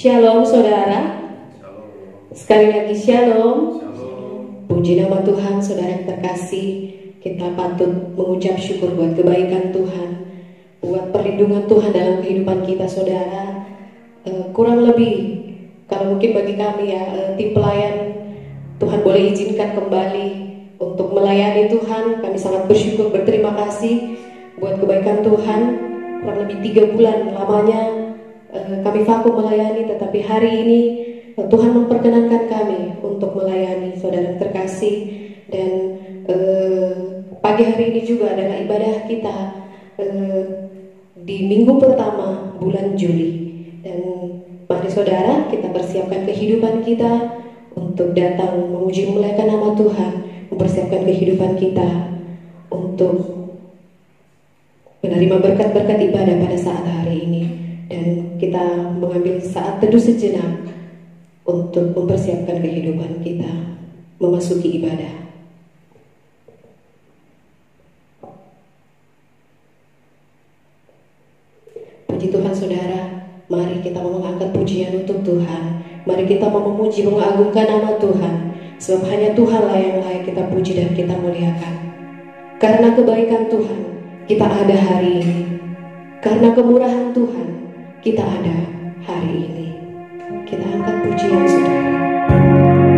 Shalom saudara. Shalom. Sekali lagi shalom. Shalom. Puji nama Tuhan, saudara yang terkasih. Kita patut mengucap syukur buat kebaikan Tuhan, buat perlindungan Tuhan dalam kehidupan kita, saudara. Kurang lebih, kalau mungkin bagi kami ya, tim pelayan, Tuhan boleh izinkan kembali untuk melayani Tuhan. Kami sangat bersyukur, berterima kasih buat kebaikan Tuhan. Kurang lebih 3 bulan lamanya kami vakum melayani, tetapi hari ini Tuhan memperkenankan kami untuk melayani saudara terkasih. Dan pagi hari ini juga adalah ibadah kita di minggu pertama bulan Juli. Dan mari saudara, kita persiapkan kehidupan kita untuk datang memuji memuliakan nama Tuhan, mempersiapkan kehidupan kita untuk menerima berkat-berkat ibadah pada saat hari ini. Dan kita mengambil saat teduh sejenak untuk mempersiapkan kehidupan kita memasuki ibadah. Puji Tuhan saudara, mari kita mengangkat pujian untuk Tuhan. Mari kita memuji, mengagungkan nama Tuhan, sebab hanya Tuhanlah yang layak kita puji dan kita muliakan. Karena kebaikan Tuhan kita ada hari ini, karena kemurahan Tuhan kita ada hari ini. Kita angkat pujian saudara. Terima kasih.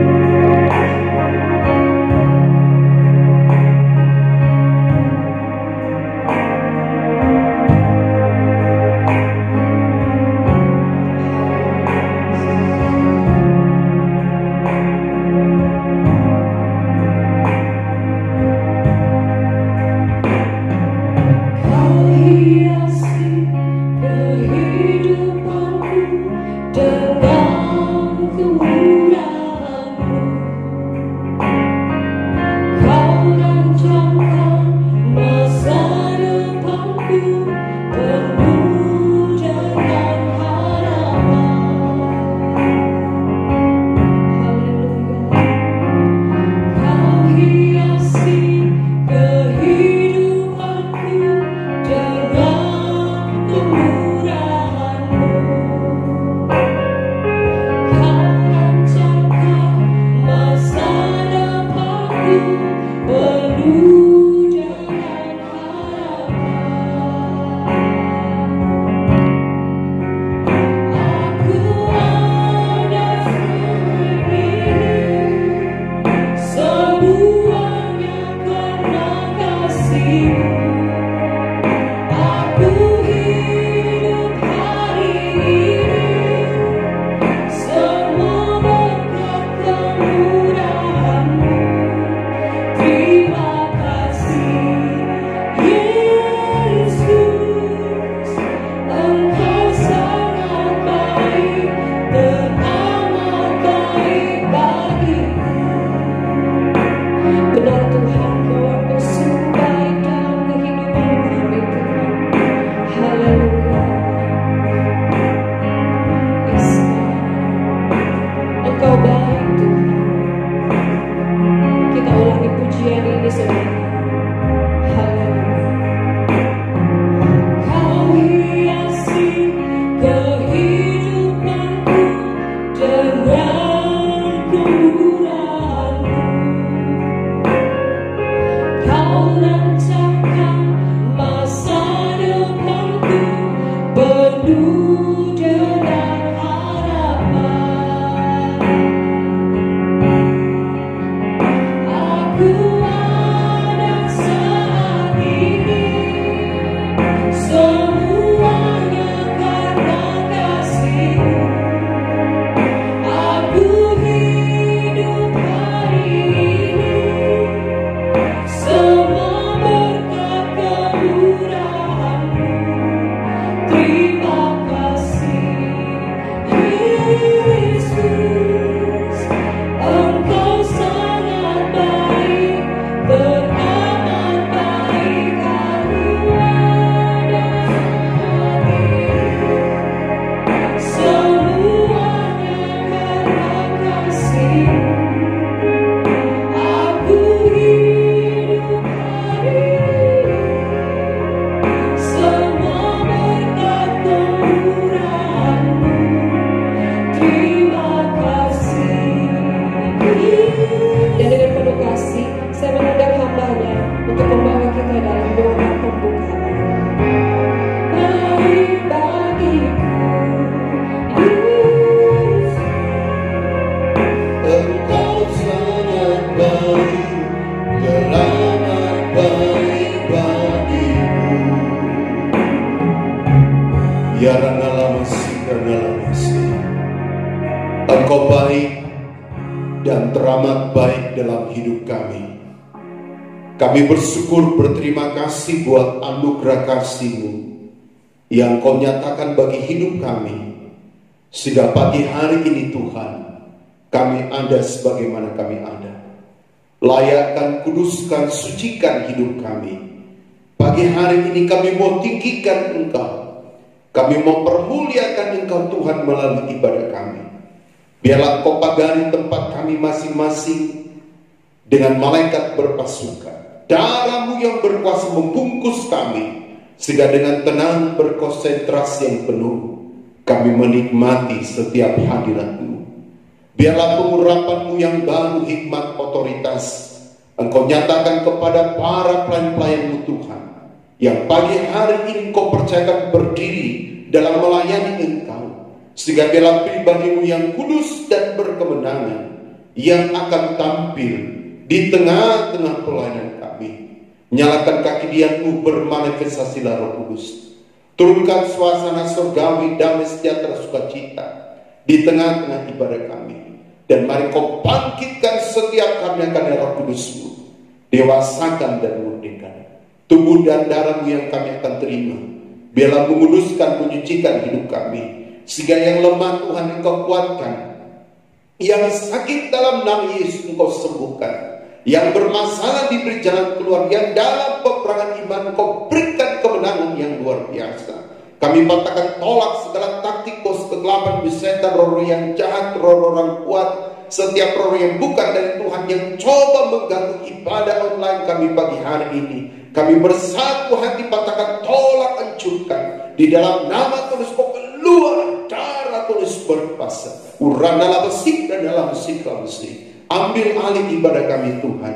Ya Rangalamasi, Rangalamasi. Engkau baik dan teramat baik dalam hidup kami. Kami bersyukur, berterima kasih buat anugerah kasih-Mu yang Kau nyatakan bagi hidup kami. Sehingga pagi hari ini Tuhan, kami ada sebagaimana kami ada. Layakkan, kuduskan, sucikan hidup kami. Pagi hari ini kami mau tinggikan Engkau. Kami mau permuliakan Engkau Tuhan melalui ibadah kami. Biarlah Kau pagari tempat kami masing-masing dengan malaikat berpasukan. Darah-Mu yang berkuasa membungkus kami, sehingga dengan tenang berkonsentrasi yang penuh kami menikmati setiap hadirat-Mu. Biarlah pengurapan-Mu yang baru, hikmat, otoritas Engkau nyatakan kepada para pelayan-pelayan-Mu Tuhan, yang pagi hari ini Kau percayakan berdiri dalam melayani Engkau, sehingga biarlah pribadi-Mu yang kudus dan berkemenangan yang akan tampil di tengah-tengah pelayanan kami. Nyalakan kekidian-Mu, bermanifestasilah Roh Kudus. Turunkan suasana surgawi, damai, sejahtera, sukacita di tengah-tengah ibadah kami. Dan mari Kau bangkitkan setiap kami akan Roh Kudus-Mu, dewasakan dan murnikan tubuh dan darah-Mu yang kami akan terima. Biarlah menguduskan, menyucikan hidup kami, sehingga yang lemah Tuhan Engkau kuatkan, yang sakit dalam nama Yesus Engkau sembuhkan, yang bermasalah diberi jalan keluar, yang dalam peperangan iman Engkau berikan kemenangan yang luar biasa. Kami patahkan, tolak segala taktik bos kegelapan, setan, roh yang jahat, roh orang kuat, setiap roh yang bukan dari Tuhan yang coba mengganggu ibadah online kami pagi hari ini. Kami bersatu hati, patahkan, tolak, hancurkan di dalam nama tulis Kau keluar, darah tulis berkuasa. Uranalah besi dan dalam besi. Ambil alih ibadah kami Tuhan.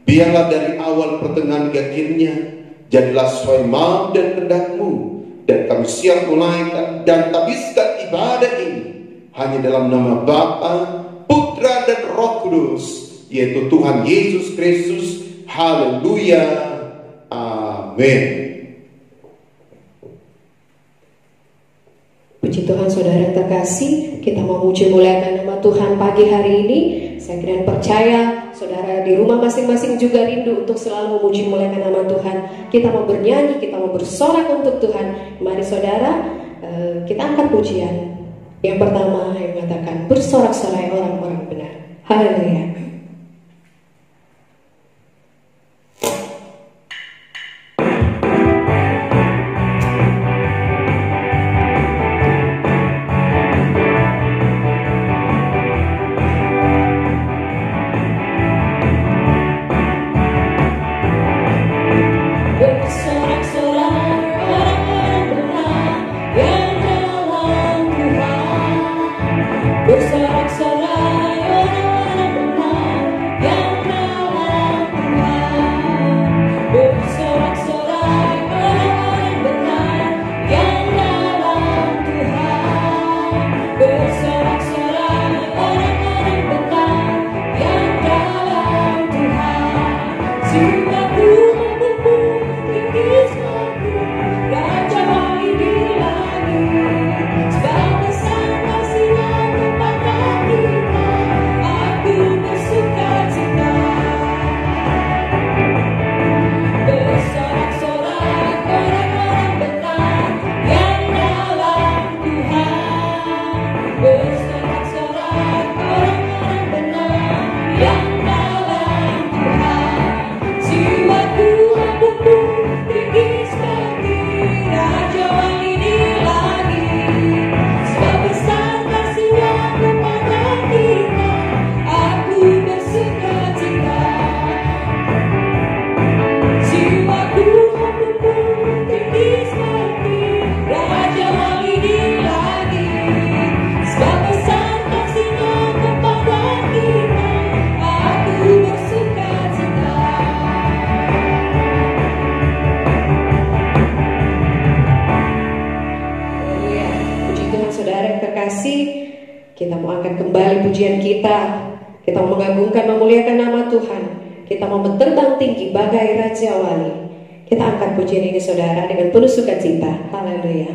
Biarlah dari awal, pertengahan, akhirnya jadilah sesuai mau dan kehendak-Mu. Dan kami siap mulaikan dan habiskan ibadah ini hanya dalam nama Bapa, Putra dan Roh Kudus, yaitu Tuhan Yesus Kristus. Haleluya. Amin. Puji Tuhan, saudara yang terkasih, kita mau muji muliakan nama Tuhan pagi hari ini. Saya kira percaya saudara di rumah masing-masing juga rindu untuk selalu memuji muliakan nama Tuhan. Kita mau bernyanyi, kita mau bersorak untuk Tuhan. Mari saudara, kita angkat pujian. Yang pertama yang mengatakan, bersorak-sorai orang-orang benar. Haleluya. Kita mau angkat kembali pujian kita. Kita mau mengagungkan, memuliakan nama Tuhan. Kita mau berterbang tinggi bagai Raja Wali. Kita angkat pujian ini saudara dengan penuh sukacita. Haleluya.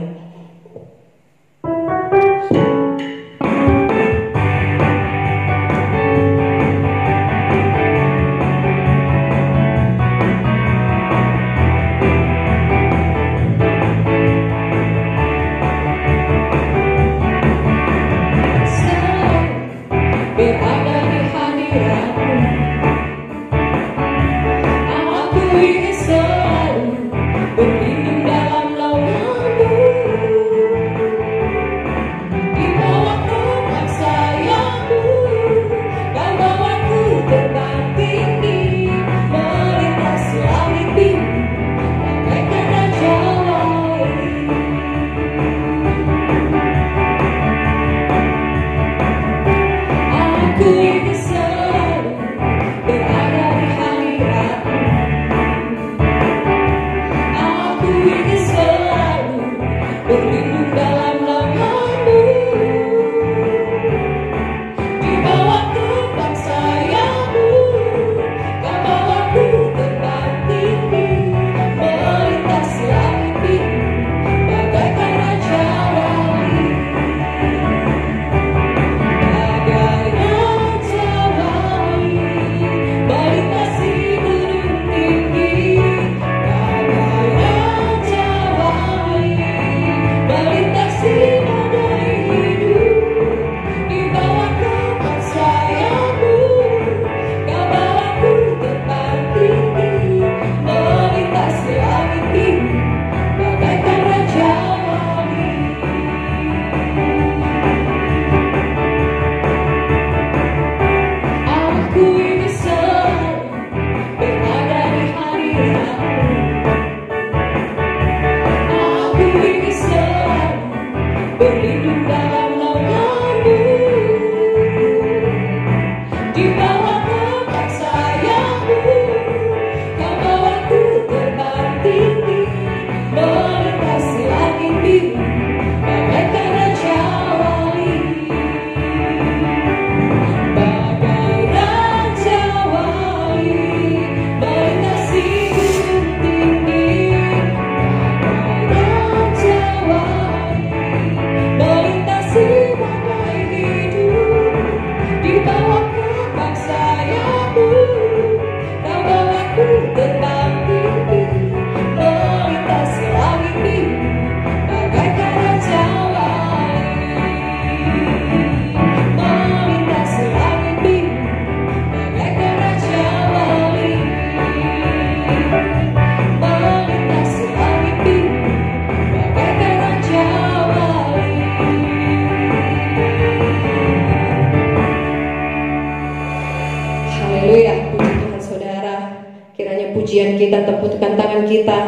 pujian kita, tepukkan tangan kita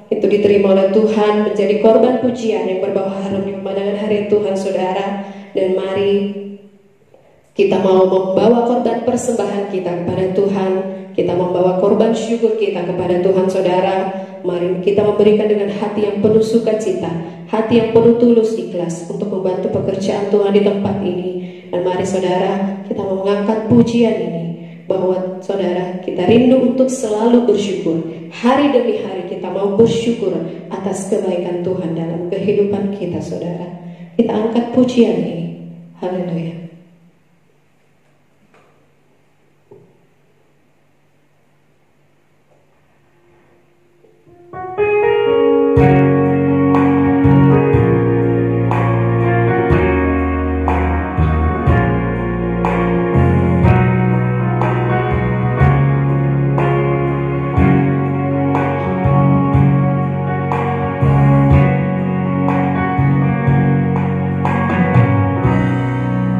itu diterima oleh Tuhan, menjadi korban pujian yang berbau harum di pemandangan hadirat Tuhan, saudara. Dan mari kita mau membawa korban persembahan kita kepada Tuhan, kita membawa korban syukur kita kepada Tuhan, saudara. Mari kita memberikan dengan hati yang penuh sukacita, hati yang penuh tulus ikhlas untuk membantu pekerjaan Tuhan di tempat ini. Dan mari saudara, kita mau mengangkat pujian ini, bahwa saudara kita rindu untuk selalu bersyukur. Hari demi hari kita mau bersyukur atas kebaikan Tuhan dalam kehidupan kita, saudara. Kita angkat pujian ini. Haleluya.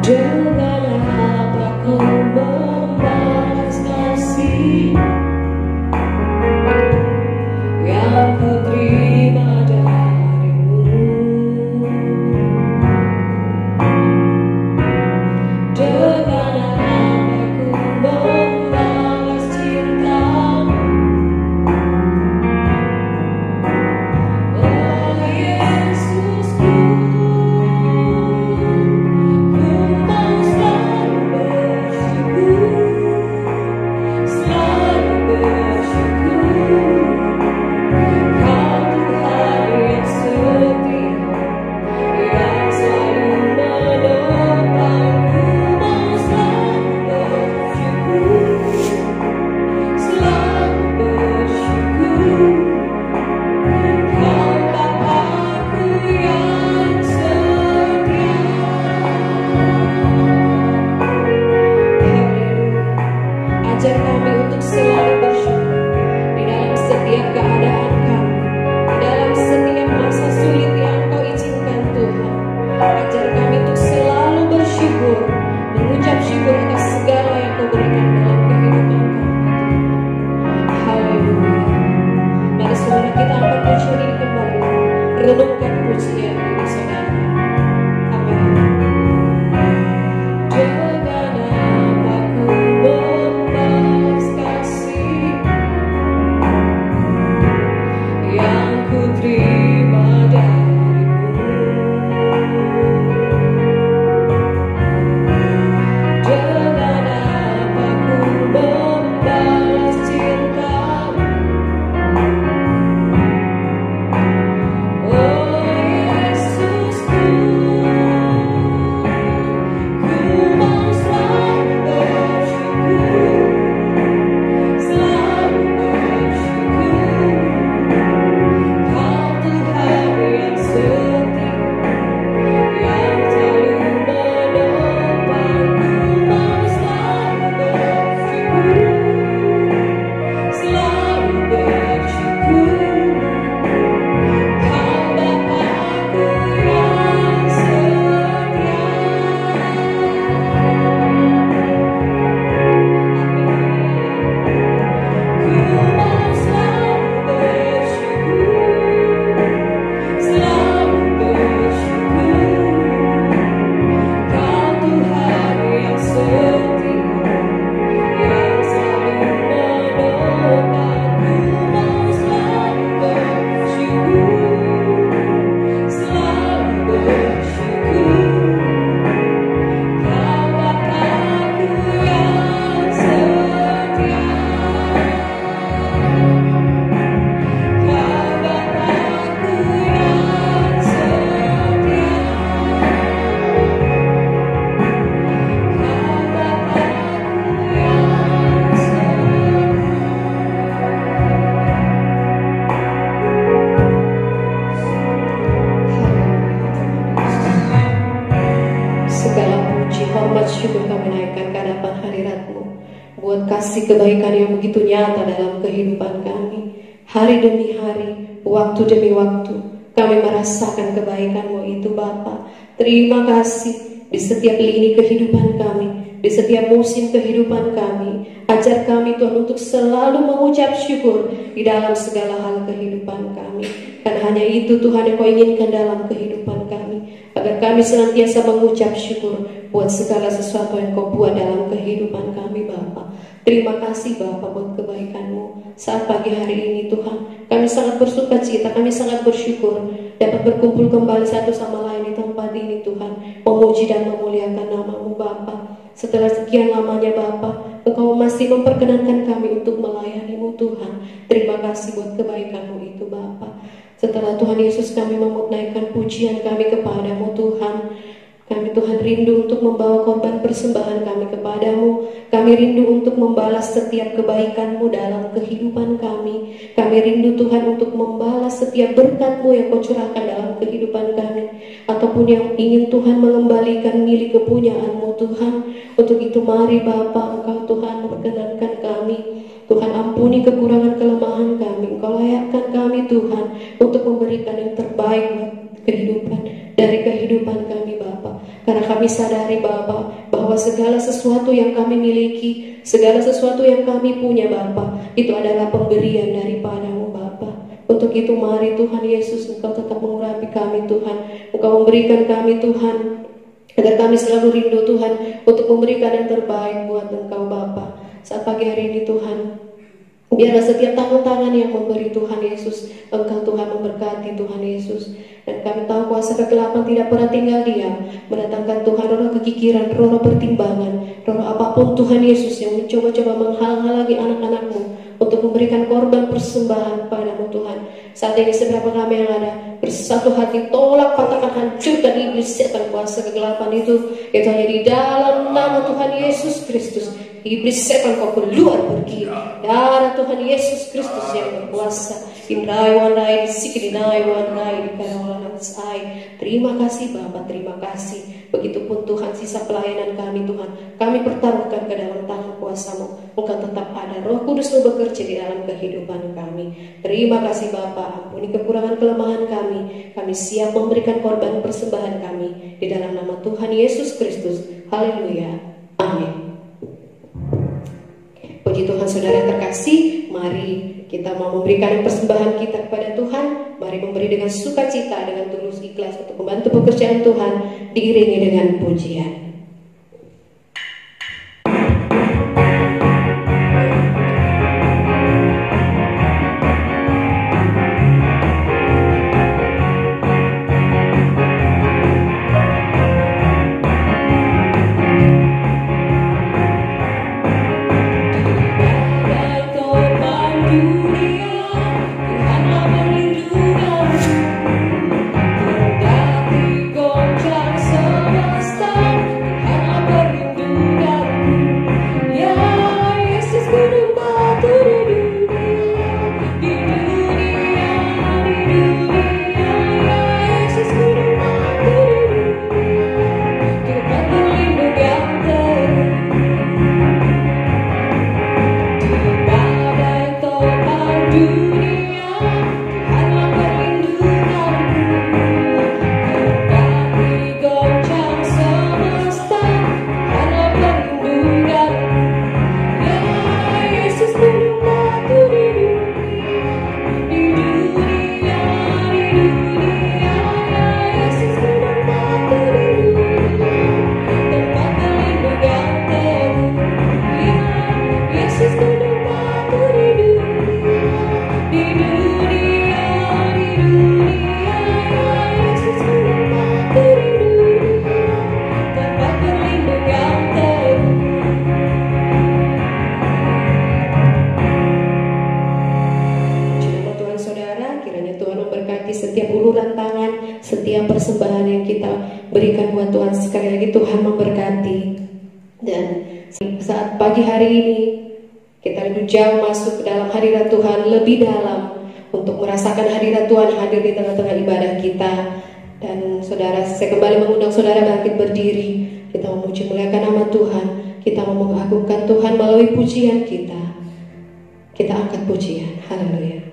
Dengan syukur kami naikkan ke hadapan hadirat-Mu, buat kasih kebaikan yang begitu nyata dalam kehidupan kami. Hari demi hari, waktu demi waktu, kami merasakan kebaikan-Mu itu Bapa. Terima kasih di setiap lini kehidupan kami, di setiap musim kehidupan kami. Ajar kami Tuhan untuk selalu mengucap syukur di dalam segala hal kehidupan kami. Karena hanya itu Tuhan yang Kau inginkan dalam kehidupan kami, agar kami senantiasa mengucap syukur buat segala sesuatu yang Kau buat dalam kehidupan kami Bapa. Terima kasih Bapa buat kebaikan-Mu. Saat pagi hari ini Tuhan, kami sangat bersuka cita, kami sangat bersyukur dapat berkumpul kembali satu sama lain di tempat ini Tuhan, memuji dan memuliakan nama-Mu Bapa. Setelah sekian lamanya Bapa, Engkau masih memperkenankan kami untuk melayani-Mu Tuhan. Terima kasih buat kebaikan-Mu itu Bapa. Setelah Tuhan Yesus kami menaikkan pujian kami kepadamu Tuhan, kami Tuhan rindu untuk membawa korban persembahan kami kepadamu. Kami rindu untuk membalas setiap kebaikan-Mu dalam kehidupan kami. Kami rindu Tuhan untuk membalas setiap berkat-Mu yang Kau curahkan dalam kehidupan kami, ataupun yang ingin Tuhan mengembalikan milik kepunyaan-Mu Tuhan. Untuk itu mari Bapa, Engkau Tuhan memperkenankan kami. Tuhan ampuni kekurangan kelemahan kami. Engkau layakkan kami Tuhan untuk memberikan yang terbaik buat kehidupan dari kehidupan kami Bapa. Karena kami sadari Bapa bahwa segala sesuatu yang kami miliki, segala sesuatu yang kami punya Bapa, itu adalah pemberian daripada-Mu Bapa. Untuk itu mari Tuhan Yesus, Engkau tetap mengurapi kami Tuhan. Engkau memberikan kami Tuhan, agar kami selalu rindu Tuhan untuk memberikan yang terbaik buat Engkau Bapa. Saat pagi hari ini Tuhan, biarlah setiap tangan-tangan yang memberi Tuhan Yesus, Engkau Tuhan memberkati Tuhan Yesus. Dan kami tahu kuasa kegelapan tidak pernah tinggal diam, mendatangkan Tuhan roh kekikiran, roh pertimbangan, roh apapun Tuhan Yesus yang mencoba-coba menghalang-halangi anak-anak-Mu untuk memberikan korban persembahan padamu Tuhan. Saat ini seberapa kami yang ada bersatu hati, tolak, patahkan, hancurkan iblis setan kuasa kegelapan itu hanya di dalam nama Tuhan Yesus Kristus. Iblis setan kau keluar pergi. Darah Tuhan Yesus Kristus yang berkuasa. Indrai wanai disiki dinai wanai dikarawalan sai. Terima kasih Bapa, terima kasih. Begitupun Tuhan sisa pelayanan kami Tuhan, kami pertaruhkan ke dalam tangan kuasa-Mu. Engkau tetap ada, Roh Kudus-Mu bekerja di dalam kehidupan kami. Terima kasih Bapa, ampuni kekurangan kelemahan kami. Kami siap memberikan korban persembahan kami di dalam nama Tuhan Yesus Kristus. Haleluya. Amin. Puji Tuhan saudara yang terkasih, mari kita mau memberikan persembahan kita kepada Tuhan. Mari memberi dengan sukacita, dengan tulus ikhlas untuk membantu pekerjaan Tuhan, diiringi dengan pujian. Persembahan yang kita berikan buat Tuhan, sekali lagi Tuhan memberkati. Dan saat pagi hari ini kita lebih jauh masuk ke dalam hadirat Tuhan, lebih dalam untuk merasakan hadirat Tuhan hadir di tengah-tengah ibadah kita. Dan saudara, saya kembali mengundang saudara bangkit berdiri. kita memuji muliakan nama Tuhan, kita mengagungkan Tuhan melalui pujian kita. Kita angkat pujian, haleluya.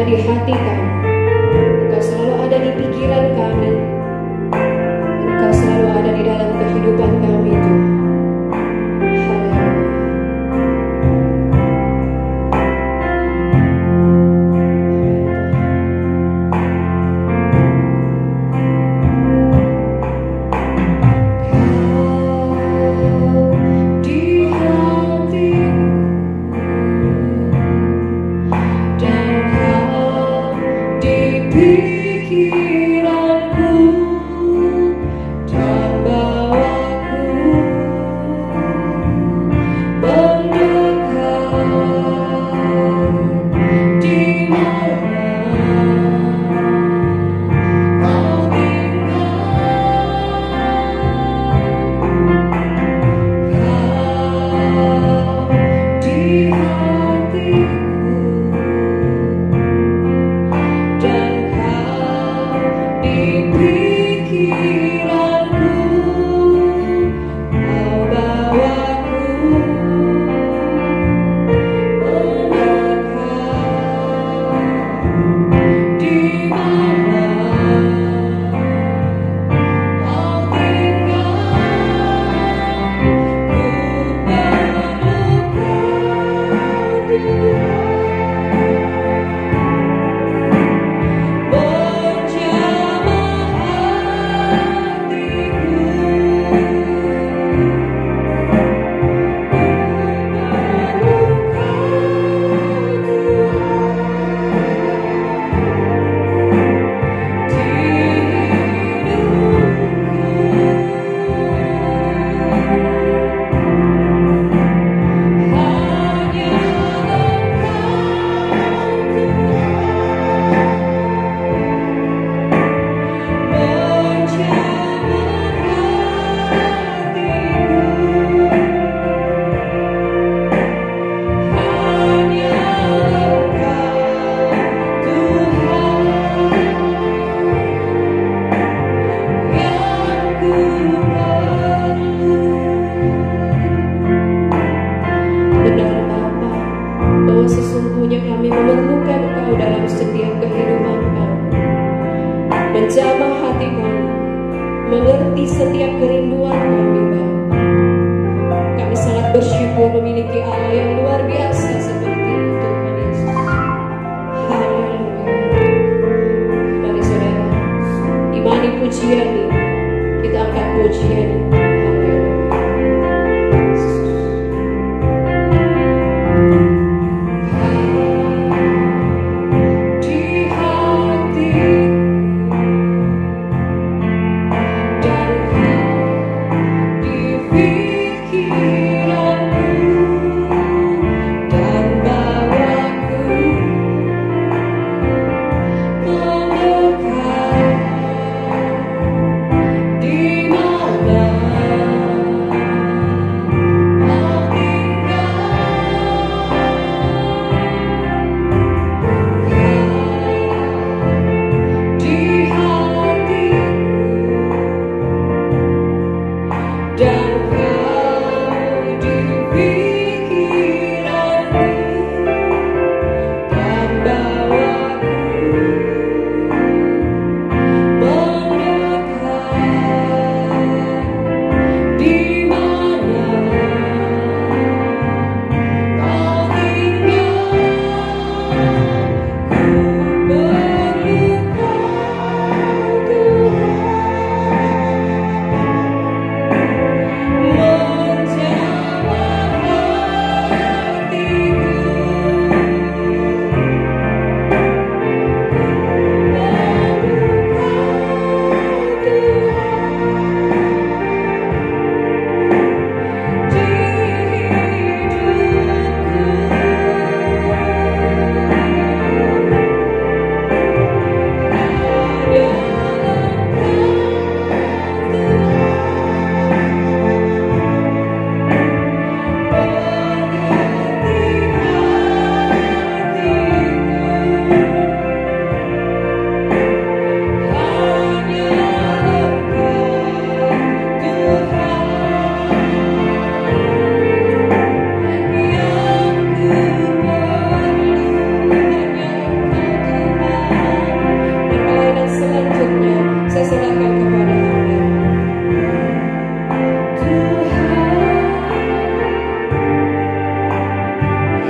Di hati kami, Engkau selalu ada di pikiran kami, Engkau selalu ada di dalam kehidupan kami Tuhan. Di mana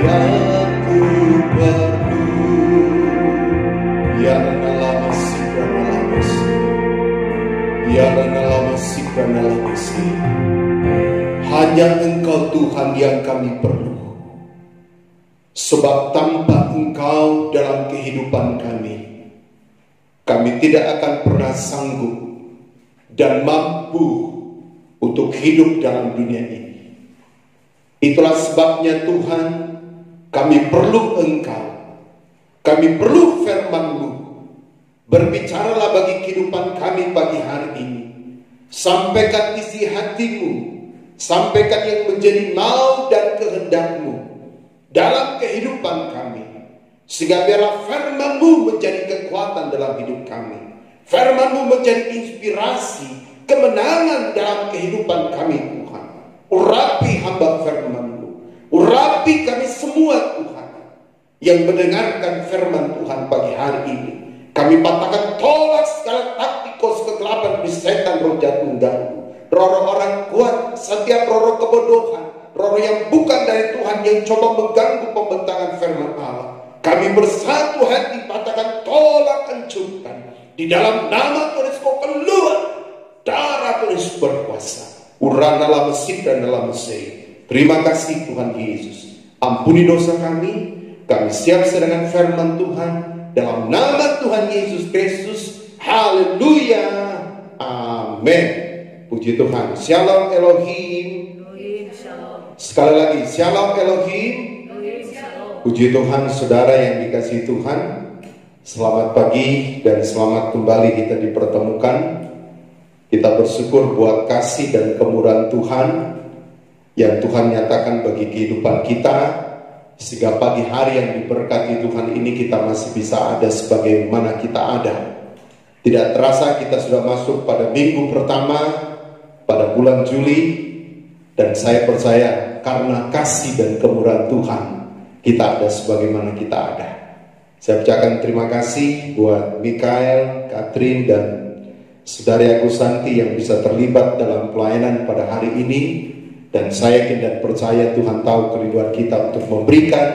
yang ku perlu. Ya lama sikrana lamasi, ya lama sikrana lamasi. Hanya Engkau Tuhan yang kami perlu. Sebab tanpa Engkau dalam kehidupan kami tidak akan pernah sanggup dan mampu untuk hidup dalam dunia ini. Itulah sebabnya Tuhan, kami perlu Engkau. Kami perlu firman-Mu. Berbicaralah bagi kehidupan kami pagi hari ini. Sampaikan isi hati-Mu. Sampaikan yang menjadi mau dan kehendak-Mu dalam kehidupan kami. Sehingga biarlah firman-Mu menjadi kekuatan dalam hidup kami. Firman-Mu menjadi inspirasi, kemenangan dalam kehidupan kami Tuhan. Urapi hamba firman-Mu. Urapi kami semua Tuhan yang mendengarkan firman Tuhan pagi hari ini. Kami patahkan tolak segala taktikos kegelapan di setan roh jahat mengganggu. Roh-roh orang kuat, setiap roh-roh kebodohan, roh-roh yang bukan dari Tuhan yang coba mengganggu pembentangan firman Allah. Kami bersatu hati patahkan tolak hancurkan. Di dalam nama Tuhan Yesus kau keluar. Darah Tuhan Yesus berkuasa. Urana dalam mesin dan dalam mesin. Terima kasih Tuhan Yesus. Ampuni dosa kami. Kami siap sedangkan firman Tuhan. Dalam nama Tuhan Yesus Kristus. Haleluya. Amin. Puji Tuhan. Shalom Elohim. Sekali lagi. Shalom Elohim. Puji Tuhan saudara yang dikasihi Tuhan. Selamat pagi dan selamat kembali kita dipertemukan. Kita bersyukur buat kasih dan kemurahan Tuhan yang Tuhan nyatakan bagi kehidupan kita. Sehingga pagi hari yang diberkati Tuhan ini kita masih bisa ada sebagaimana kita ada. Tidak terasa kita sudah masuk pada minggu pertama pada bulan Juli. Dan saya percaya karena kasih dan kemurahan Tuhan kita ada sebagaimana kita ada. Saya ucapkan terima kasih buat Mikael, Katrin, dan Saudari Agusanti yang bisa terlibat dalam pelayanan pada hari ini. Dan saya yakin dan percaya Tuhan tahu kerinduan kita untuk memberikan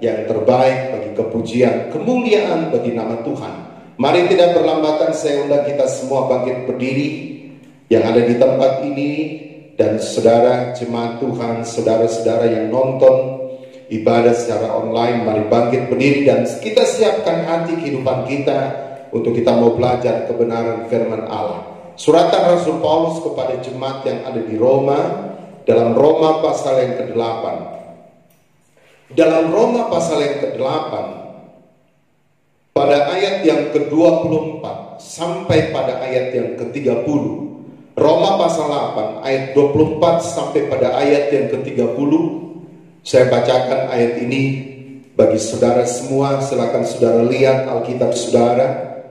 yang terbaik bagi kepujian, kemuliaan bagi nama Tuhan. Mari tidak berlambatan, saya undang kita semua bangkit berdiri yang ada di tempat ini. Dan saudara jemaat Tuhan, saudara-saudara yang nonton ibadah secara online, mari bangkit berdiri dan kita siapkan hati kehidupan kita untuk kita mau belajar kebenaran firman Allah. Suratan Rasul Paulus kepada jemaat yang ada di Roma, dalam Roma pasal yang ke-8. Dalam Roma pasal yang ke-8, pada ayat yang ke-24 sampai pada ayat yang ke-30. Roma pasal 8 ayat 24 sampai pada ayat yang ke-30. Saya bacakan ayat ini bagi saudara semua. Silakan saudara lihat Alkitab saudara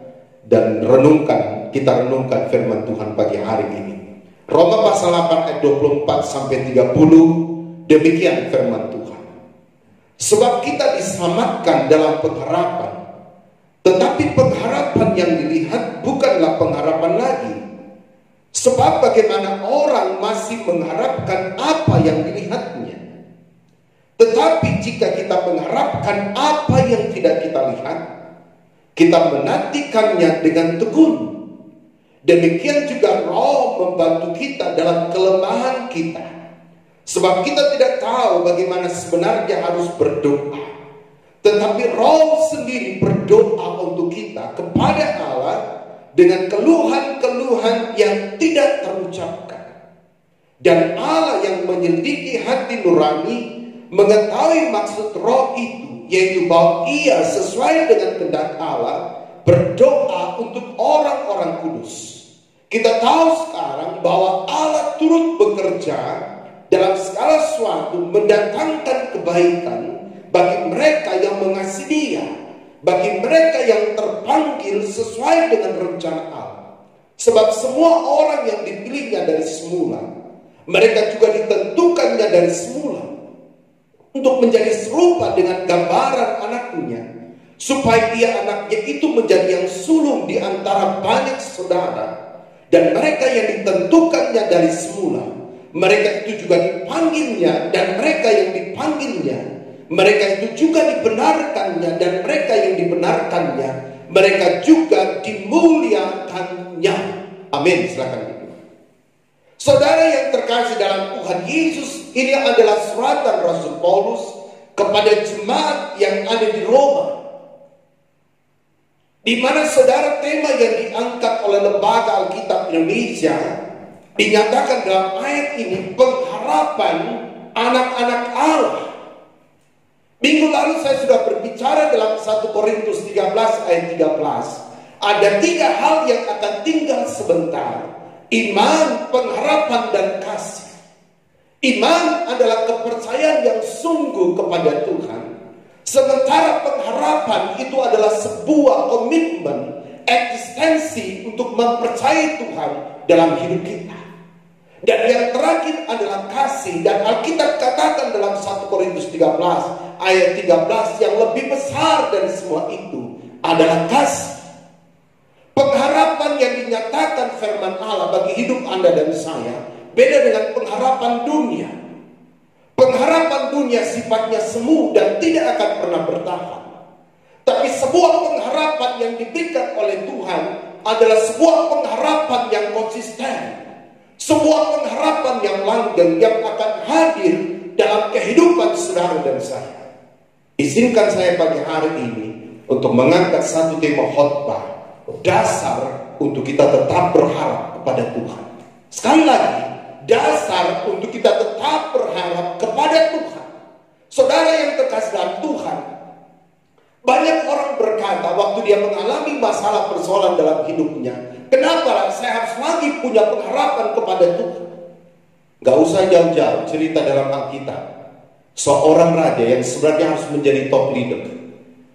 dan renungkan, kita renungkan firman Tuhan pagi hari ini. Roma pasal 8 ayat 24 sampai 30. Demikian firman Tuhan. Sebab kita diselamatkan dalam pengharapan, tetapi pengharapan yang dilihat bukanlah pengharapan lagi. Sebab bagaimana orang masih mengharapkan apa yang dilihatnya. Tetapi jika kita mengharapkan apa yang tidak kita lihat, kita menantikannya dengan tekun. Demikian juga Roh membantu kita dalam kelemahan kita. Sebab kita tidak tahu bagaimana sebenarnya harus berdoa. Tetapi Roh sendiri berdoa untuk kita kepada Allah dengan keluhan-keluhan yang tidak terucapkan. Dan Allah yang menyelidiki hati nurani mengetahui maksud Roh itu, yaitu bahwa ia sesuai dengan kehendak Allah berdoa untuk orang-orang kudus. Kita tahu sekarang bahwa Allah turut bekerja dalam segala sesuatu mendatangkan kebaikan bagi mereka yang mengasihi Dia, bagi mereka yang terpanggil sesuai dengan rencana Allah. Sebab semua orang yang dipilihnya dari semula, mereka juga ditentukannya dari semula untuk menjadi serupa dengan gambaran anaknya, supaya ia anaknya itu menjadi yang sulung di antara banyak saudara. Dan mereka yang ditentukannya dari semula, mereka itu juga dipanggilnya. Dan mereka yang dipanggilnya, mereka itu juga dibenarkannya, dan mereka yang dibenarkannya, mereka juga dimuliakannya. Amin. Silakan. Saudara yang terkasih dalam Tuhan Yesus, ini adalah suratan Rasul Paulus kepada jemaat yang ada di Roma, di mana saudara tema yang diangkat oleh Lembaga Alkitab Indonesia dinyatakan dalam ayat ini, pengharapan anak-anak Allah. Minggu lalu saya sudah berbicara dalam 1 Korintus 13 ayat 13. Ada 3 hal yang akan tinggal sebentar. Iman, pengharapan, dan kasih. Iman adalah kepercayaan yang sungguh kepada Tuhan. Sementara pengharapan itu adalah sebuah komitmen, eksistensi untuk mempercayai Tuhan dalam hidup kita. Dan yang terakhir adalah kasih. Dan Alkitab katakan dalam 1 Korintus 13 ayat 13, yang lebih besar dari semua itu adalah kasih. Pengharapan yang dinyatakan firman Allah bagi hidup Anda dan saya beda dengan pengharapan dunia. Pengharapan dunia sifatnya semu dan tidak akan pernah bertahan. Tapi sebuah pengharapan yang diberikan oleh Tuhan adalah sebuah pengharapan yang konsisten. Sebuah pengharapan yang langgeng yang akan hadir dalam kehidupan saudara dan saya. Izinkan saya pagi hari ini untuk mengangkat satu tema khotbah, dasar untuk kita tetap berharap kepada Tuhan. Sekali lagi, dasar untuk kita tetap berharap kepada Tuhan. Saudara yang terkasih dalam Tuhan, banyak orang berkata waktu dia mengalami masalah persoalan dalam hidupnya, kenapa saya harus lagi punya pengharapan kepada Tuhan? Gak usah jauh-jauh cerita dalam Alkitab. Seorang raja yang sebenarnya harus menjadi top leader,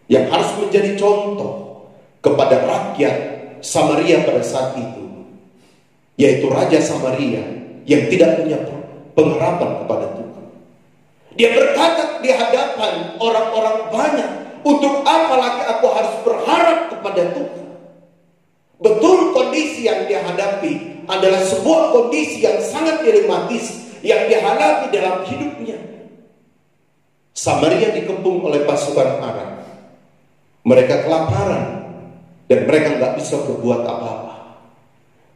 yang harus menjadi contoh kepada rakyat Samaria pada saat itu, yaitu Raja Samaria yang tidak punya pengharapan kepada Tuhan. Dia berkata di hadapan orang-orang banyak, untuk apa lagi aku harus berharap kepada Tuhan? Betul, kondisi yang dia hadapi adalah sebuah kondisi yang sangat dilematis yang dialami dalam hidupnya. Samaria dikepung oleh pasukan Arab. Mereka kelaparan dan mereka nggak bisa berbuat apa-apa.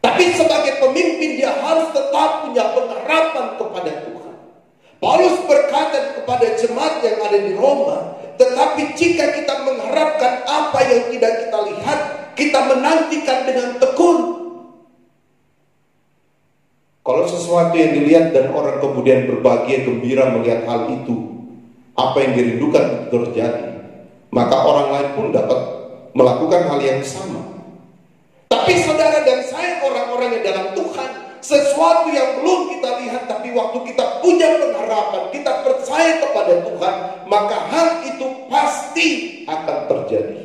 Tapi sebagai pemimpin dia harus tetap punya pengharapan kepada Tuhan. Paulus berkata kepada jemaat yang ada di Roma, tetapi jika kita mengharapkan apa yang tidak kita lihat, kita menantikan dengan tekun. Kalau sesuatu yang dilihat dan orang kemudian berbahagia gembira melihat hal itu, apa yang dirindukan itu terjadi, maka orang lain pun dapat melakukan hal yang sama. Tapi saudara dan saya, orang-orang yang dalam Tuhan, sesuatu yang belum kita lihat, tapi waktu kita punya pengharapan, kita percaya kepada Tuhan, maka hal itu pasti akan terjadi.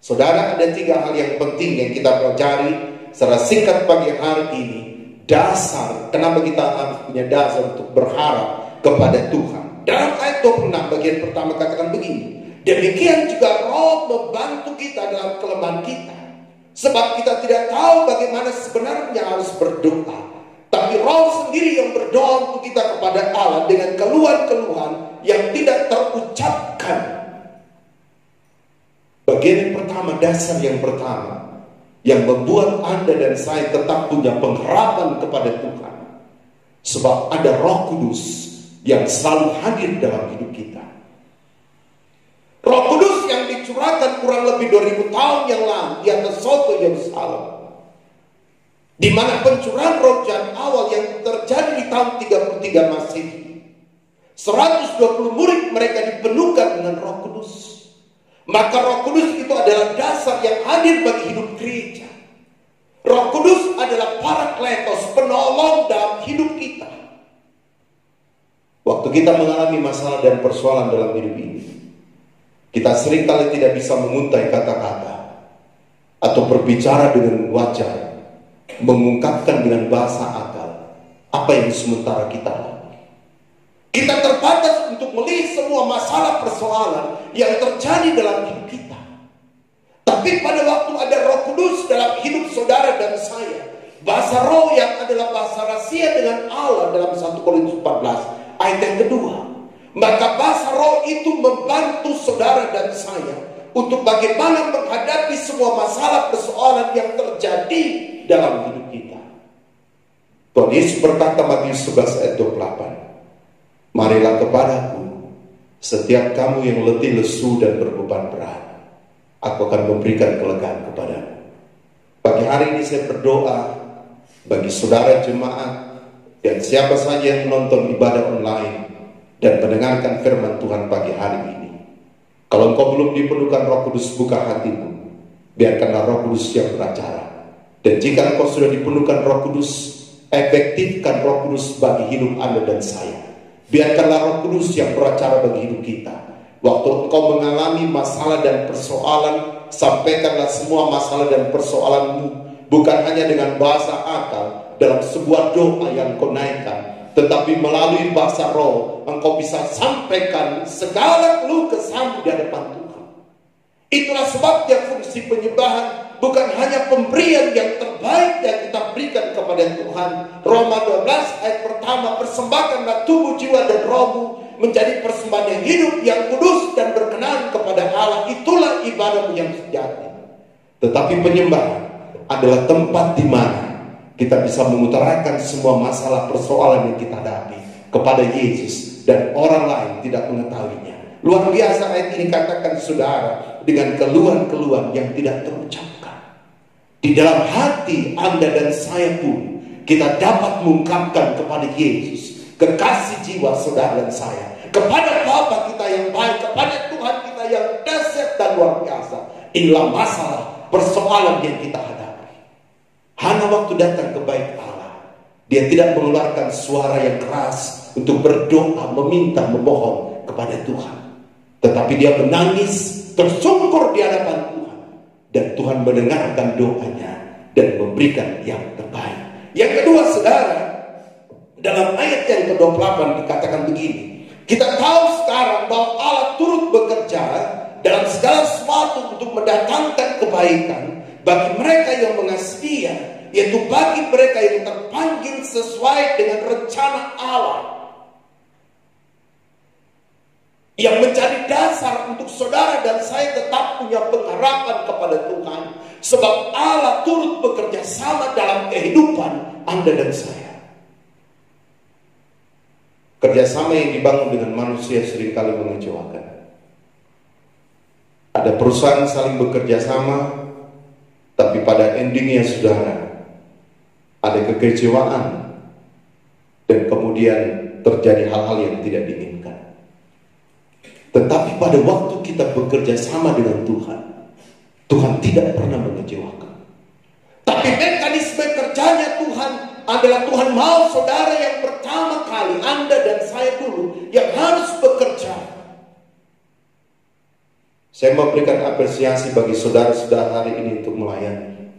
Saudara, ada 3 hal yang penting yang kita pelajari secara singkat pagi hari ini. Dasar, kenapa kita harus punya dasar untuk berharap kepada Tuhan. Dalam ayat 26 bagian pertama katakan begini, demikian juga Roh membantu kita dalam kelemahan kita. Sebab kita tidak tahu bagaimana sebenarnya harus berdoa, tapi Roh sendiri yang berdoa untuk kita kepada Allah dengan keluhan-keluhan yang tidak terucapkan. Bagian yang pertama, dasar yang pertama yang membuat Anda dan saya tetap punya pengharapan kepada Tuhan, sebab ada Roh Kudus yang selalu hadir dalam hidup kita. Roh Kudus yang dicurahkan kurang lebih 2000 tahun yang lalu di atas Soto Yerusalem, di mana pencurahan roh jahat awal yang terjadi di tahun 33 Masehi. 120 murid mereka dipenuhkan dengan Roh Kudus. Maka Roh Kudus itu adalah dasar yang hadir bagi hidup gereja. Roh Kudus adalah parakletos, penolong dalam hidup kita. Waktu kita mengalami masalah dan persoalan dalam hidup ini, kita seringkali tidak bisa menguntai kata-kata atau berbicara dengan wajar, mengungkapkan dengan bahasa akal apa yang sementara kita lakukan. Kita terbatas untuk melihat semua masalah persoalan yang terjadi dalam hidup kita. Tapi pada waktu ada Roh Kudus dalam hidup saudara dan saya, bahasa roh yang adalah bahasa rahasia dengan Allah dalam 1 Korintus 14 ayat yang kedua, maka bahasa roh itu membantu saudara dan saya untuk bagaimana menghadapi semua masalah persoalan yang terjadi dalam hidup kita. Tuhan Yesus berkata Matius 11 ayat 28, marilah kepadaku setiap kamu yang letih lesu dan berbeban berat, aku akan memberikan kelegaan kepadamu. Pagi hari ini saya berdoa bagi saudara jemaat dan siapa saja yang menonton ibadah online dan mendengarkan firman Tuhan pagi hari ini. Kalau engkau belum dipenuhkan Roh Kudus, buka hatimu, biarkanlah Roh Kudus yang beracara. Dan jika engkau sudah dipenuhkan Roh Kudus, efektifkan Roh Kudus bagi hidup Anda dan saya. Biarkanlah Roh Kudus yang beracara bagi hidup kita. Waktu engkau mengalami masalah dan persoalan, sampaikanlah semua masalah dan persoalanmu bukan hanya dengan bahasa akal dalam sebuah doa yang kau naikkan, tetapi melalui bahasa roh engkau bisa sampaikan segala keluh kesahmu di hadapan Tuhan. Itulah sebabnya fungsi penyembahan bukan hanya pemberian yang terbaik yang kita berikan kepada Tuhan. Roma 12 ayat pertama, persembahkanlah tubuh, jiwa dan rohmu menjadi persembahan yang hidup, yang kudus dan berkenan kepada Allah. Itulah ibadahmu yang sejati. Tetapi penyembahan adalah tempat di mana kita bisa mengutarakan semua masalah persoalan yang kita hadapi kepada Yesus dan orang lain tidak mengetahuinya. Luar biasa ayat ini katakan saudara, dengan keluhan-keluhan yang tidak terucapkan. Di dalam hati Anda dan saya pun kita dapat mengungkapkan kepada Yesus kekasih jiwa saudara dan saya, kepada Bapa kita yang baik, kepada Tuhan kita yang dahsyat dan luar biasa. Inilah masalah persoalan yang kita hadapi. Hana waktu datang ke bait Allah, dia tidak mengeluarkan suara yang keras untuk berdoa, meminta, memohon kepada Tuhan, tetapi dia menangis, tersungkur di hadapan Tuhan, dan Tuhan mendengarkan doanya dan memberikan yang terbaik. Yang kedua saudara, dalam ayat yang ke-28 dikatakan begini, kita tahu sekarang bahwa Allah turut bekerja dalam segala sesuatu untuk mendatangkan kebaikan bagi mereka yang mengasihi Dia, yaitu bagi mereka yang terpanggil sesuai dengan rencana Allah. Yang menjadi dasar untuk saudara dan saya tetap punya pengharapan kepada Tuhan, sebab Allah turut bekerja sama dalam kehidupan Anda dan saya. Kerjasama yang dibangun dengan manusia seringkali mengecewakan. Ada perusahaan saling bekerja sama, tapi pada endingnya saudara, ada kekecewaan, dan kemudian terjadi hal-hal yang tidak diinginkan. Tetapi pada waktu kita bekerja sama dengan Tuhan, Tuhan tidak pernah mengecewakan. Tapi mekanisme kerjanya Tuhan adalah Tuhan mau saudara yang pertama kali, Anda dan saya dulu, yang harus bekerja. Saya memberikan apresiasi bagi saudara-saudara hari ini untuk melayani.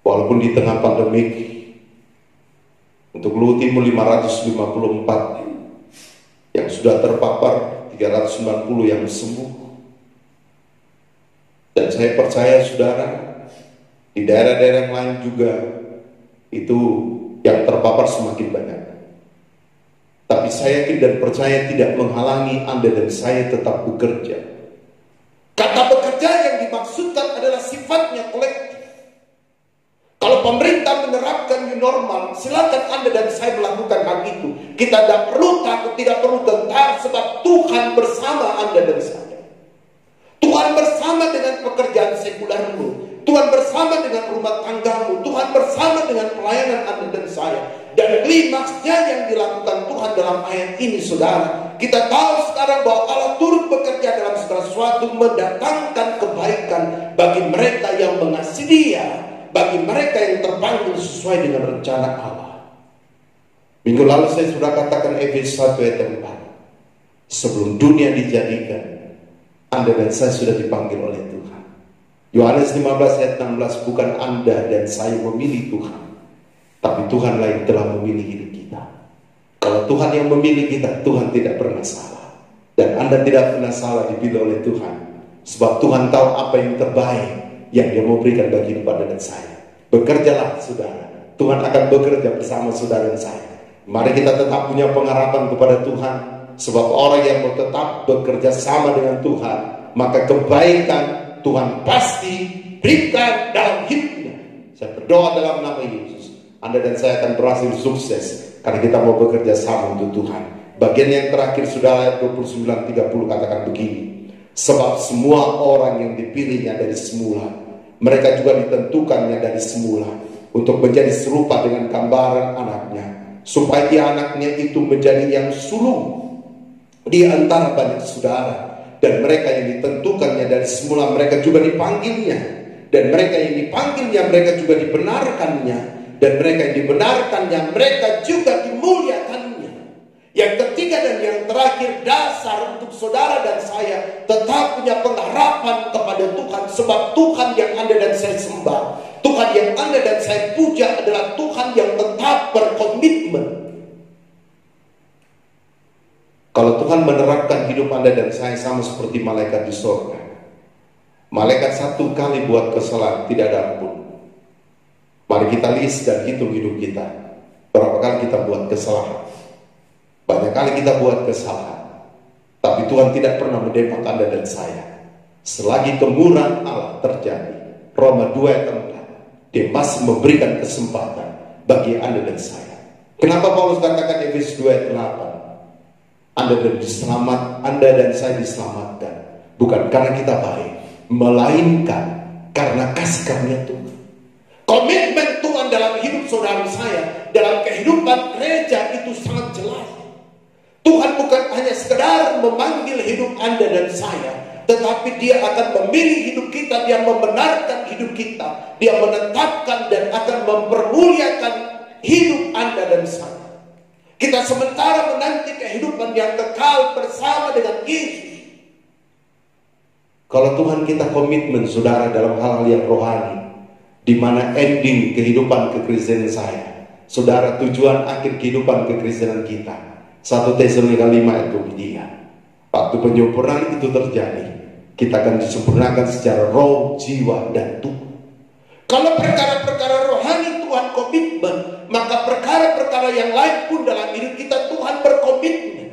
Walaupun di tengah pandemik, untuk Luwu Timur 554 yang sudah terpapar, 390 yang sembuh. Dan saya percaya saudara, di daerah-daerah yang lain juga itu yang terpapar semakin banyak. Tapi saya yakin dan percaya tidak menghalangi Anda dan saya tetap bekerja. Kata bekerja yang dimaksudkan adalah sifatnya kolektif. Kalau pemerintah menerapkan new normal, silakan Anda dan saya melakukan hal itu. Kita tidak perlu takut, tidak perlu gentar, sebab Tuhan bersama Anda dan saya. Tuhan bersama dengan pekerjaan sekulermu, Tuhan bersama dengan rumah tanggamu, Tuhan bersama dengan pelayanan Anda dan saya. Dan klimaksnya yang dilakukan Tuhan dalam ayat ini saudara, kita tahu sekarang bahwa Allah turut bekerja dalam segala sesuatu, mendatangkan kebaikan bagi mereka yang mengasihi Dia, bagi mereka yang terpanggil sesuai dengan rencana Allah. Minggu lalu saya sudah katakan Efesus 1 ayat 4, sebelum dunia dijadikan, Anda dan saya sudah dipanggil oleh Tuhan. Yohanes 15 ayat 16, bukan Anda dan saya memilih Tuhan, tapi Tuhan lain telah memilih hidup kita. Kalau Tuhan yang memilih kita, Tuhan tidak pernah salah. Dan Anda tidak pernah salah dipilih oleh Tuhan, sebab Tuhan tahu apa yang terbaik yang Dia mau berikan bagi hidup Anda dan saya. Bekerjalah saudara, Tuhan akan bekerja bersama saudara dan saya. Mari kita tetap punya pengharapan kepada Tuhan. Sebab orang yang mau tetap bekerja sama dengan Tuhan, maka kebaikan Tuhan pasti berikan dalam hidupnya. Saya berdoa dalam nama Yesus, Anda dan saya akan berhasil sukses karena kita mau bekerja sama untuk Tuhan. Bagian yang terakhir, saudara, ayat 29-30 katakan begini: sebab semua orang yang dipilihnya dari semula, mereka juga ditentukannya dari semula untuk menjadi serupa dengan gambaran anaknya, supaya di anaknya itu menjadi yang sulung di antara banyak saudara. Dan mereka yang ditentukannya dari semula, mereka juga dipanggilnya. Dan mereka yang dipanggilnya, mereka juga dibenarkannya. Dan mereka yang dibenarkannya, mereka juga dimuliakannya. Yang ketiga dan yang terakhir, dasar untuk saudara dan saya tetap punya pengharapan kepada Tuhan. Sebab Tuhan yang Anda dan saya sembah, Tuhan yang Anda dan saya puja adalah Tuhan yang tetap berkomitmen. Kalau Tuhan menerapkan hidup Anda dan saya sama seperti malaikat di surga, malaikat satu kali buat kesalahan tidak ada ampun. Mari kita list dan hitung hidup kita. Berapa kali kita buat kesalahan? Banyak kali kita buat kesalahan, tapi Tuhan tidak pernah mendepak Anda dan saya. Selagi kemurahan Allah terjadi, Roma 2 ayat 4, Dia masih memberikan kesempatan bagi Anda dan saya. Kenapa Paulus katakan Efesus 2 ayat 8, Anda dan saya diselamatkan bukan karena kita baik, melainkan karena kasih karunia Tuhan. Komitmen Tuhan dalam hidup saudara saya, dalam kehidupan gereja itu sangat jelas. Tuhan bukan hanya sekedar memanggil hidup Anda dan saya, tetapi Dia akan memilih hidup kita, Dia membenarkan hidup kita, Dia menetapkan dan akan mempermuliakan hidup Anda dan saya. Kita sementara menanti kehidupan yang kekal bersama dengan Yesus. Kalau Tuhan kita komitmen, saudara, dalam hal-hal yang rohani, di mana ending kehidupan kekristenan saya, saudara, tujuan akhir kehidupan kekristenan kita, 1 Tesalonika 5 ayat 23, waktu penyempurnaan itu terjadi, kita akan disempurnakan secara roh, jiwa, dan tubuh. Kalau perkara-perkara rohani Tuhan komitmen, maka perkara-perkara yang lain pun dalam hidup kita Tuhan berkomitmen.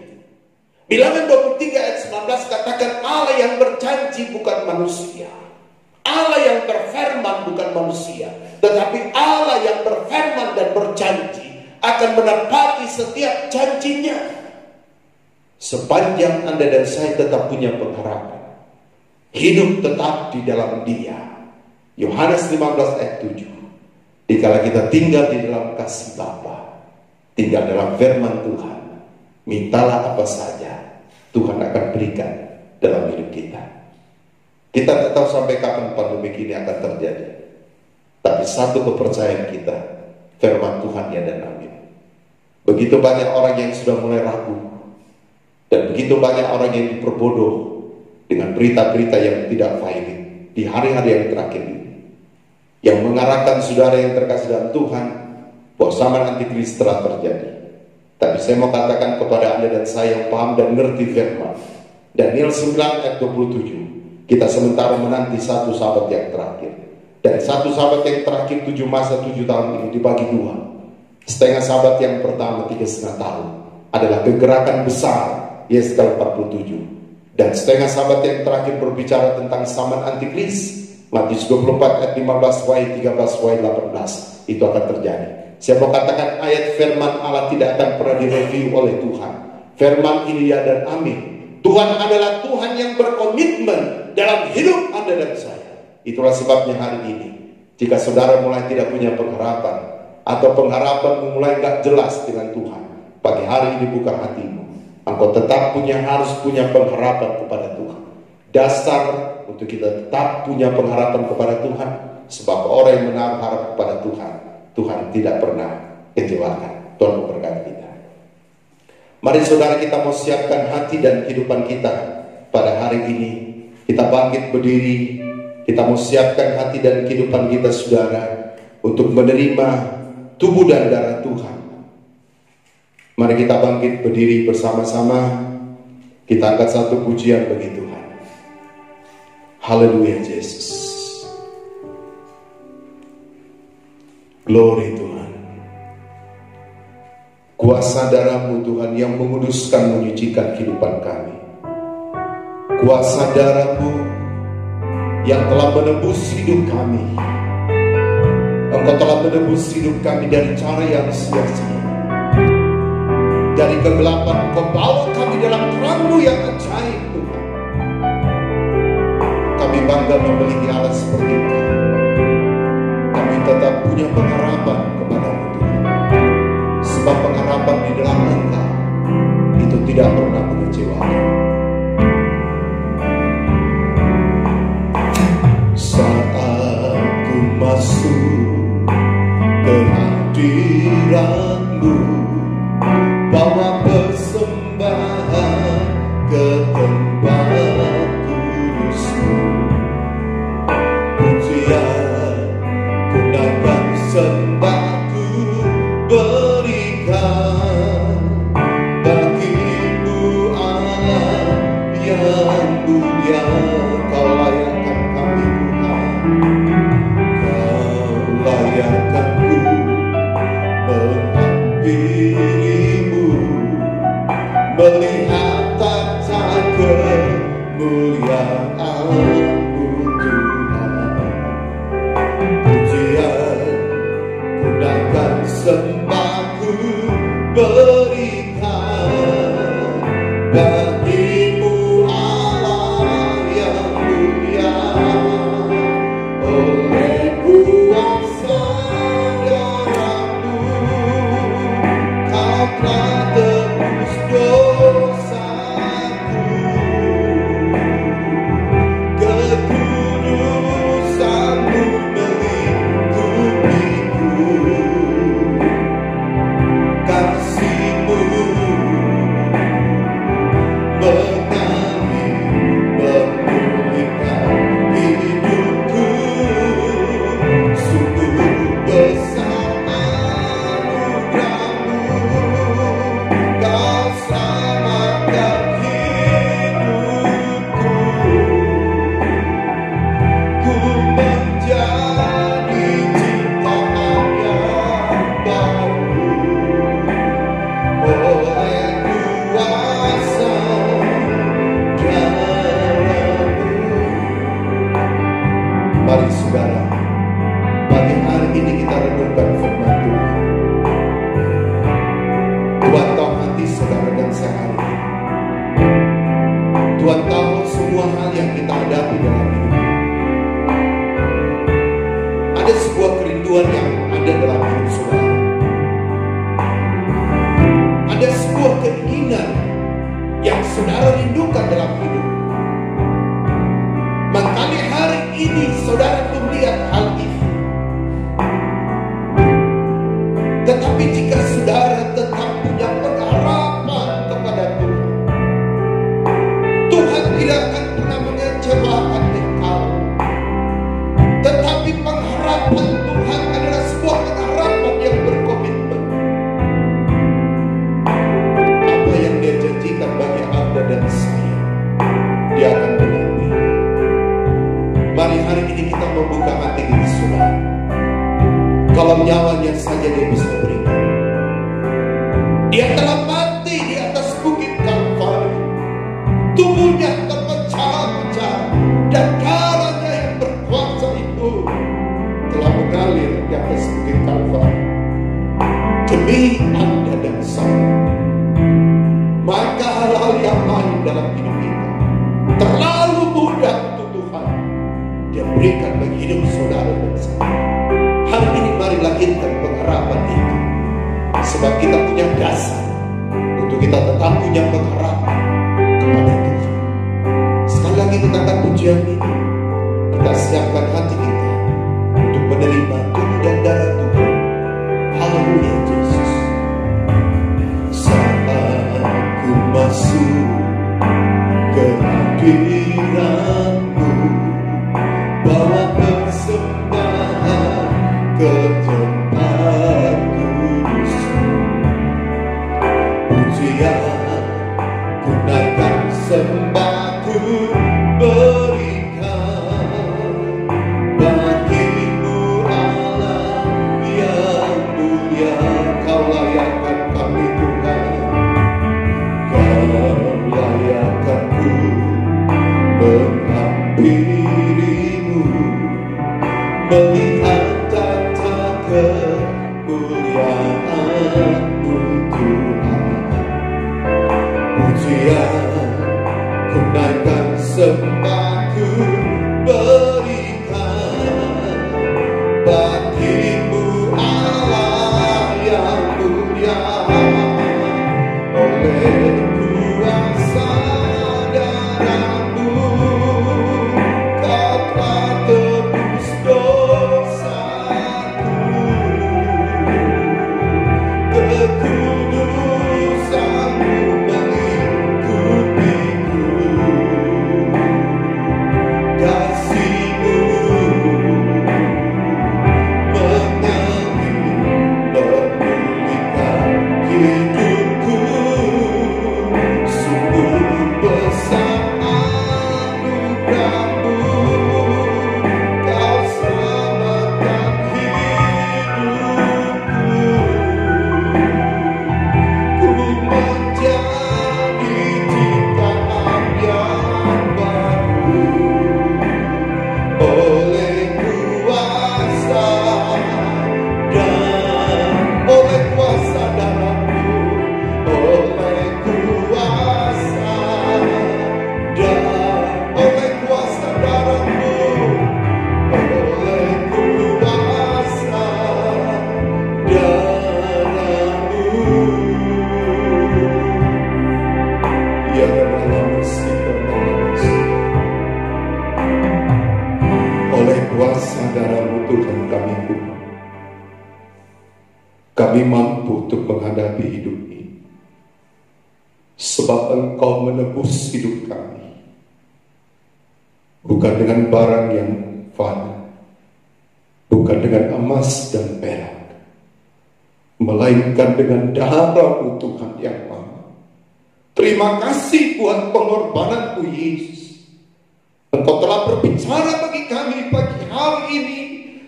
Bilangan 23 ayat 19 katakan, Allah yang berjanji bukan manusia, Allah yang berfirman bukan manusia, tetapi Allah yang berfirman dan berjanji akan menepati setiap janjinya. Sepanjang Anda dan saya tetap punya pengharapan, hidup tetap di dalam Dia. Yohanes 15 ayat 7, dikala kita tinggal di dalam kasih Bapa, tinggal dalam firman Tuhan, mintalah apa saja, Tuhan akan berikan dalam hidup kita. Kita tidak tahu sampai kapan pandemi ini akan terjadi, tapi satu kepercayaan kita, firman Tuhan ya dan amin. Begitu banyak orang yang sudah mulai ragu, dan begitu banyak orang yang diperbodoh dengan berita-berita yang tidak valid di hari-hari yang terakhir ini, yang mengarahkan saudara yang terkasih dalam Tuhan bahwa zaman antikris telah terjadi. Tapi saya mau katakan kepada Anda dan saya yang paham dan ngerti firman, Daniel 9 ayat 27, kita sementara menanti satu sahabat yang terakhir. Dan satu sahabat yang terakhir 7 masa 7 tahun ini dibagi dua. Setengah sahabat yang pertama 3,5 tahun adalah kegerakan besar Yeskiel 47. Dan setengah sahabat yang terakhir berbicara tentang zaman antikris, Matius 24 ayat 15 ayat 13 ayat 18. Itu akan terjadi. Saya mau katakan ayat firman Allah tidak akan pernah direview oleh Tuhan. Firman ini ya dan amin. Tuhan adalah Tuhan yang berkomitmen dalam hidup Anda dan saya. Itulah sebabnya hari ini, jika saudara mulai tidak punya pengharapan, atau pengharapan mulai gak jelas dengan Tuhan, pagi hari ini buka hatimu. Engkau tetap harus punya pengharapan kepada Tuhan. Dasar untuk kita tetap punya pengharapan kepada Tuhan, sebab orang yang menaruh harap kepada Tuhan, Tuhan tidak pernah kecewakan. Tuhan memberkati kita. Mari saudara, kita mau siapkan hati dan kehidupan kita pada hari ini. Kita bangkit berdiri. Kita mau siapkan hati dan kehidupan kita, saudara, untuk menerima tubuh dan darah Tuhan. Mari kita bangkit berdiri bersama-sama. Kita angkat satu pujian bagi Tuhan. Haleluya Yesus. Glory Tuhan. Kuasa darah-Mu Tuhan yang menguduskan, menyucikan kehidupan kami. Kuasa darah-Mu yang telah menebus hidup kami. Engkau telah menebus hidup kami dari cara yang sia-sia. Dari kegelapan Engkau bawa kami dalam terang-Mu yang ajaib Tuhan. Kami bangga memiliki Allah seperti Engkau. Kami tetap punya pengharapan kepada-Mu Tuhan. Sebab pengharapan di dalam Engkau itu tidak pernah mengecewakan. Saat ku masuk ke hadirat-Mu, bawa persembahan ke tempat kudus-Mu. Pujian ku naikkan, sembahku berikan bagi-Mu Allah yang mulia. Kau layakkan kami Tuhan, Kau layakkan ku menghampiri-Mu, melihat tata kemuliaan-Mu Tuhan. Pujian ku naikkan, sembahku berikan bagi-Mu Allah yang mulia. Oleh kuasa darah-Mu Kau telah tebus dosaku. Kekudusan-Mu melingkupiku. Kasih-Mu mengalir, memulihkan hidupku. Sungguh besar anugerah-Mu, Kau selamatkan hidupku. Ku menjadi ciptaan yang baru oleh kuasa darah-Mu. Mari saudara, pagi hari ini kita renungkan firman Tuhan. Tuhan tahu hati saudara dan saya hari ini. Tuhan tahu semua hal yang kita hadapi dalam hidup. Ada sebuah kerinduan yang ada dalam hidup saudara. Ada sebuah keinginan yang saudara rindukan dalam hidup. Makanya hari ini saudara belum lihat hal itu. Tetapi jika saudara tetap punya pengharapan kepada Tuhan, Tuhan tidak akan pernah mengecewakan engkau. Tetapi pengharapan Tuhan adalah sebuah pengharapan yang berkomitmen. Apa yang Dia janjikan bagi Anda dan saya, Dia akan memenuhi. Mari hari ini kita membuka hati kita saudara. Kalau nyawanya saja Dia bisa berikan. Dia telah mati di atas bukit Kalvari. Tubuhnya terpecah-pecah dan darahnya yang berkuasa itu telah mengalir di atas bukit Kalvari demi Anda dan saya. Maka hal-hal yang lain dalam hidup kita terlalu mudah untuk Tuhan Dia berikan bagi hidup saudara dan saya. Hari ini mari lahirkan pengharapan itu, sebab kita punya dasar untuk kita tetap punya pengharapan kepada Tuhan. Sekali lagi kita akan pujian ini, kita siapkan hati kita untuk menerima tubuh dan darah Tuhan. Haleluya Yesus. Saat ku masuk ke hadirat-Mu, bawa persembahan ke tempat kudus-Mu. Pujian ku naikkan, sembahku berikan bagi-Mu Allah yang mulia. Kau layakkan kami Ku naikkan sembahku berikan bagimu Allah yang mulia. Oleh kuasa darah-Mu Kau telah tebus dosaku. Kekudusan-Mu mengikutiku, kasih-Mu menyanyi memulihkan hidupku. Sungguh besar anugerah-Mu, Kau selamatkan hidupku. Ku menjadi ciptaan yang baru oleh kuasa darah-Mu, oleh kuasa darah-Mu, oleh kuasa darah-Mu, oleh kuasa darah-Mu. Ya dalam oleh kuasa darah-Mu Tuhan kami mampu untuk menghadapi hidup ini, sebab Engkau menebus hidup kami bukan dengan barang yang fana, bukan dengan emas dan perak, melainkan dengan darah-Mu Tuhan yang mahal. Terima kasih buat pengorbanan-Mu Yesus. Engkau telah berbicara bagi kami pagi hari ini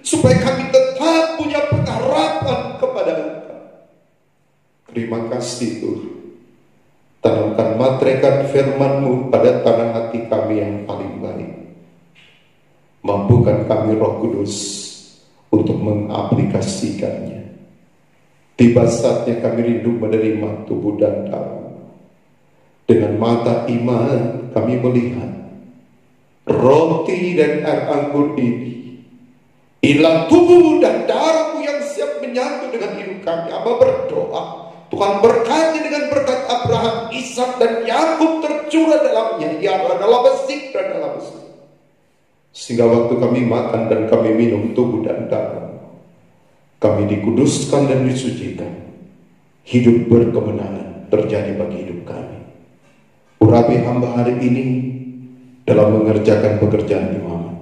supaya kami tetap punya pengharapan kepada Engkau. Terima kasih Tuhan. Tanamkan matrekan firman-Mu pada tanah hati kami yang paling baik. Mampukan kami Roh Kudus untuk mengaplikasikannya. Tiba saatnya kami rindu menerima tubuh dan darah. Dengan mata iman kami melihat roti dan air anggur ini inilah tubuh dan darah-Mu yang siap menyatu dengan hidup kami. Hamba berdoa Tuhan berkati dengan berkat Abraham, Ishak dan Yakub tercurah dalamnya, ya dalam besik dan dalam besik, sehingga waktu kami makan dan kami minum tubuh dan darah, kami dikuduskan dan disucikan. Hidup berkemenangan terjadi bagi hidup kami. Urapi hamba hari ini dalam mengerjakan pekerjaan imamat.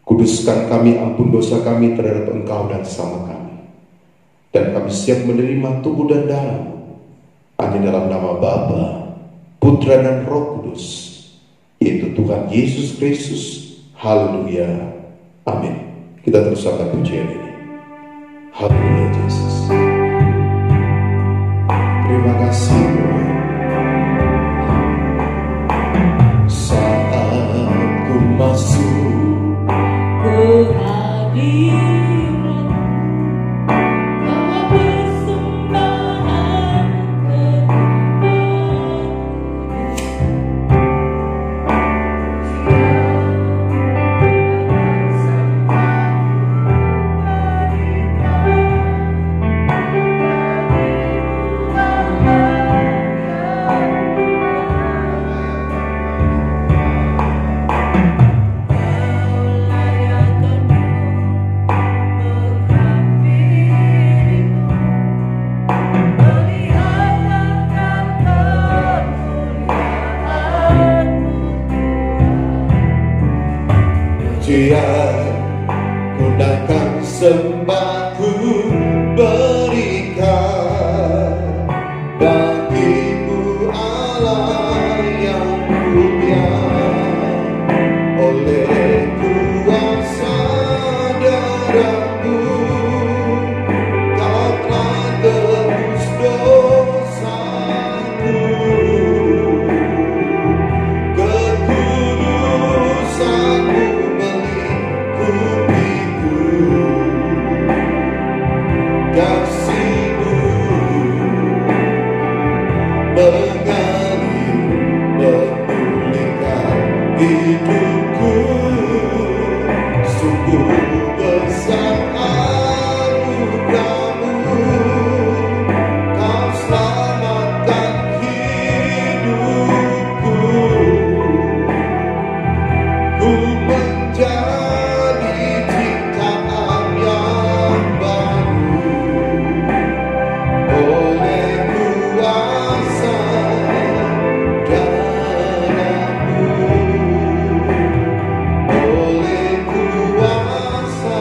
Kuduskan kami, ampun dosa kami terhadap Engkau dan sama kami. Dan kami siap menerima tubuh dan darah-Mu hanya dalam nama Bapa, Putra dan Roh Kudus, yaitu Tuhan Yesus Kristus. Haleluya. Amin. Kita terus angkat pujian ini. Haleluya Yesus. Terima kasih Tuhan. Saat ku masuk kehadiran bawa persembahan pujian, gunakan sembahku berikan bagimu Allah yang mulia. Oleh kuasa darah-Mu Kau telah tebus dosaku. Kekudusan-Mu mengikutiku, hidupku sungguh besar anugerahmu, kau selamatkan hidupku. Ku menjadi ciptaan yang baru oleh kuasa darah-Mu, oleh kuasa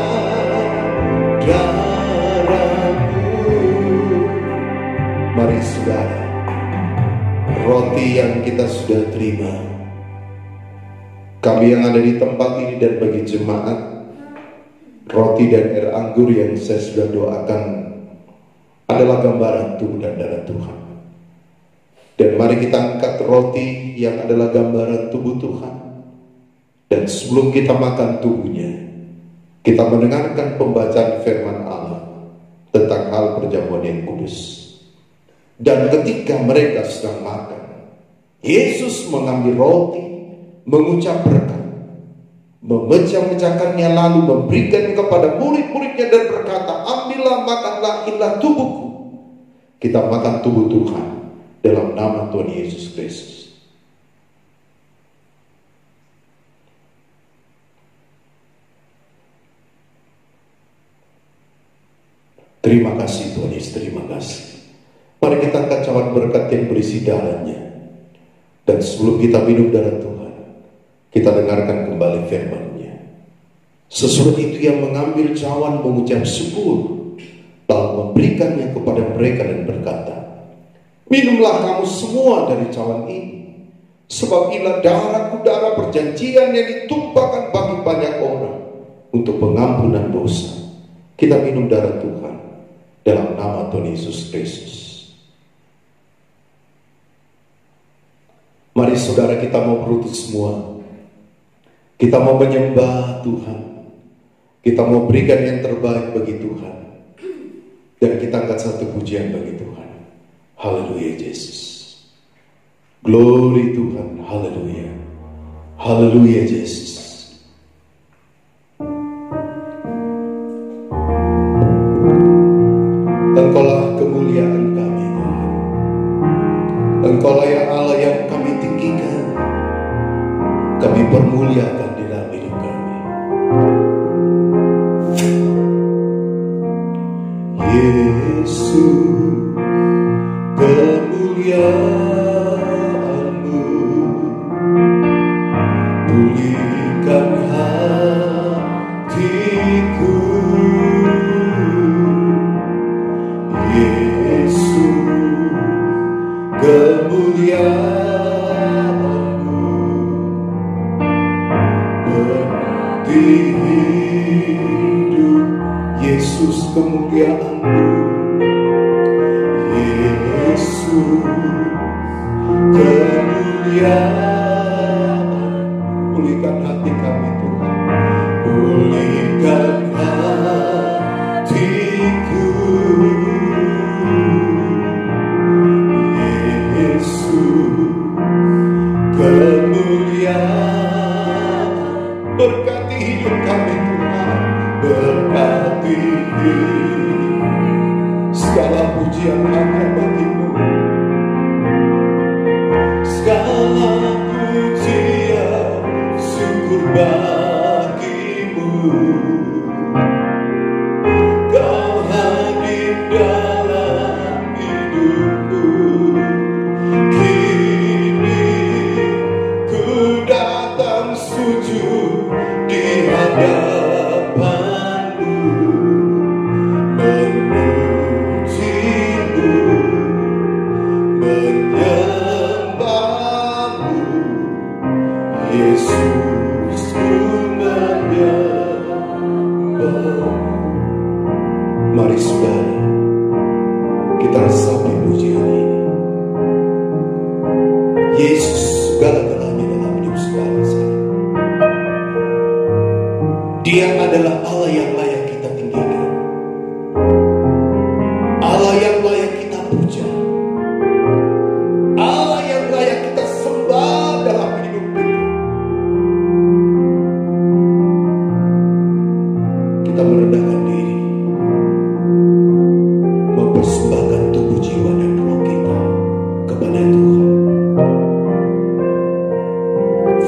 darah-Mu. Mari saudara, roti yang kita sudah terima, kami yang ada di tempat ini dan bagi jemaat, roti dan air anggur yang saya sudah doakan adalah gambaran tubuh dan darah Tuhan. Dan mari kita angkat roti yang adalah gambaran tubuh Tuhan. Dan sebelum kita makan tubuhnya, kita mendengarkan pembacaan firman Allah tentang hal perjamuan yang kudus. Dan ketika mereka sedang makan, Yesus mengambil roti, mengucap berkat, memecah-mecahkannya, lalu memberikan kepada murid-muridnya dan berkata, ambillah, makanlah, inilah tubuhku. Kita makan tubuh Tuhan dalam nama Tuhan Yesus Kristus. Terima kasih Tuhan Yesus, terima kasih. Mari kita angkat cawan berkat yang berisi darahnya. Dan sebelum kita minum darah Tuhan, kita dengarkan kembali firman-Nya. Sesudah itu yang mengambil cawan mengucap syukur, lalu memberikannya kepada mereka dan berkata, minumlah kamu semua dari cawan ini, sebab inilah darahku, darah perjanjian yang ditumpahkan bagi banyak orang untuk pengampunan dosa. Kita minum darah Tuhan dalam nama Tuhan Yesus Kristus. Mari saudara, kita mau berlutut semua. Kita mau menyembah Tuhan. Kita mau berikan yang terbaik bagi Tuhan. Dan kita angkat satu pujian bagi Tuhan. Haleluya Yesus. Glory Tuhan. Haleluya. Haleluya Yesus. Engkaulah kemuliaan kami Tuhan. Engkaulah ya Allah yang kami tinggikan. Kami permuliakan di dalam hidup kami. Yesus, kemuliaan-Mu pulihkan hatiku. Yesus, kemuliaan-Mu berarti hidup. Yesus, kemuliaan-Mu. Yesus, kemuliaan. Pulihkan hati kami Tuhan. Pulihkan hatiku. Yesus, kemuliaan. Berkati hidup kami Tuhan. Berkati segala pujian hanya bagi-Mu. Segala pujian syukur bagi-Mu. Kau hadir dalam hidupku. Kini ku datang sujud di hadapan-Mu, memuji-Mu, menyembah-Mu. Yesus, ku menyembah-Mu. Mari saudara, kita resapi pujian ini. Yesus segala-galanya dalam hidup saudara saya. Dia adalah Allah yang layak kita tinggikan, Allah yang layak kita puja, Allah yang layak kita sembah dalam hidup kita.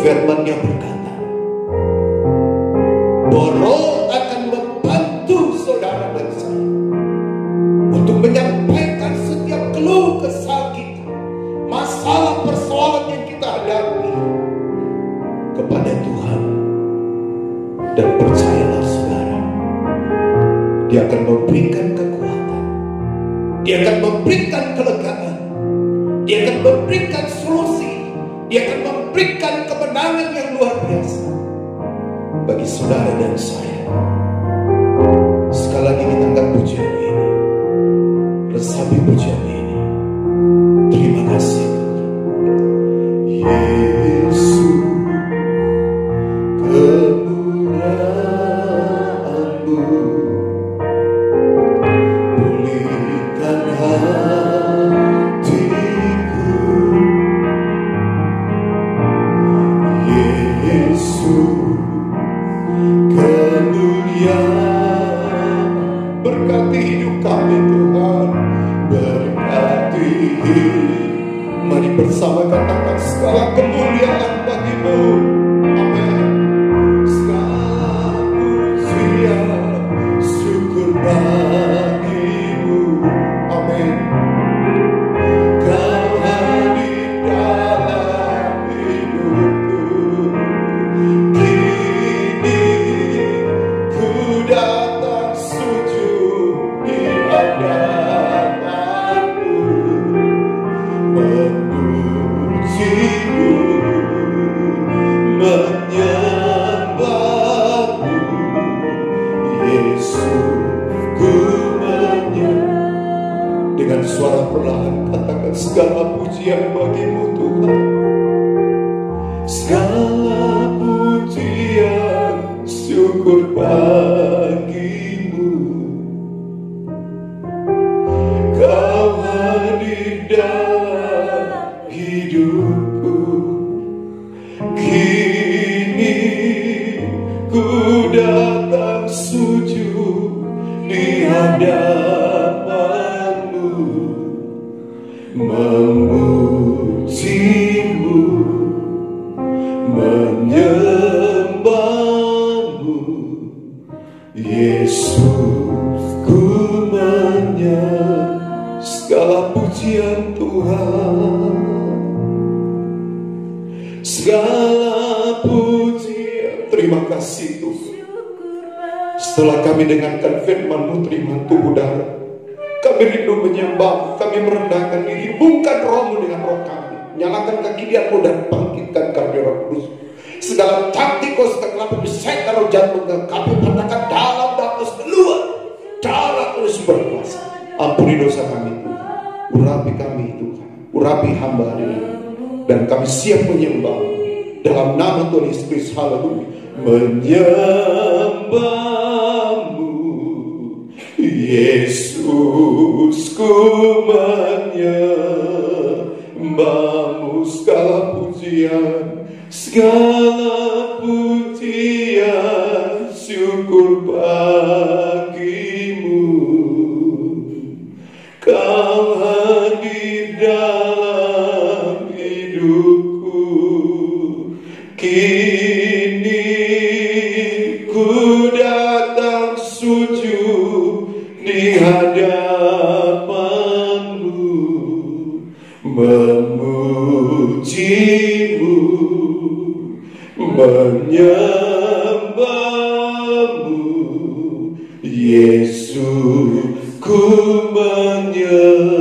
Firman-Nya berkata bahwa Roh akan membantu saudara dan saya untuk menyampaikan setiap keluh kesah kita, masalah persoalan yang kita hadapi kepada Tuhan. Dan percayalah saudara, Dia akan memberikan kekuatan, Dia akan memberikan kelegaan, Dia akan memberikan solusi, Dia akan memberikan kemenangan yang luar biasa bagi saudara dan saya. Sekali lagi kita angkat pujian ini, resapi pujian ini. Terima kasih Tuhan Yesus, kemurahan-Mu pulihkan hatiku. Yesus, kemuliaan, berkati hidup kami Tuhan, berkati. Mari bersama katakan segala kemuliaan bagi-Mu. Amin. Segala pujian, syukur bagi-Mu. Amin. Kau hadir dalam hidupku. Kini ku datang sujud di hadapan-Mu, memuji-Mu, menyembah-Mu. Yesus, ku menyembah. Dengan suara perlahan katakan segala pujian bagi-Mu Tuhan. Segala pujian, syukur bagi-Mu. Kau hadir dalam hidupku. Kini ku datang sujud di hadapan-Mu, memuji-Mu, menyembah-Mu. Yesus, ku menyembah. Segala pujian Tuhan, segala pujian. Terima kasih Tuhan. Setelah kami dengarkan firman-Mu, terima tubuh darah, kami rindu menyembah, kami merendahkan diri. Hubungkan Roh-Mu dengan roh kami, nyalakan kegidian-Mu dan bangkitkan kami Roh Kudus. Segala taktikos kegelapan setan roh jantung kami patahkan dalam nafas keluar, darah Kristus berkuasa. Ampuni dosa kami Tuhan, urapi kami Tuhan, urapi hamba ini, dan kami siap menyembah dalam nama Tuhan Yesus Kristus. Haleluya. Menyembah-Mu Yesus, ku menyembah-Mu. Segala pujian, segala pujian, syukur bagi-Mu. Kau hadir dalam hidupku. Kini ku datang sujud di hadapan-Mu, memuji-Mu, menyembah-Mu. Yesus, ku menyembah-Mu.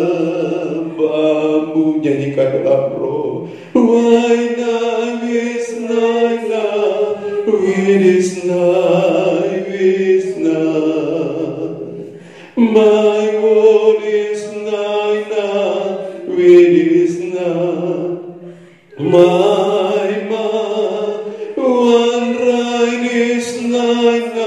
Nyanyikan dalam roh. Why not is not, it is not. My word is not, it is not. My one right is not,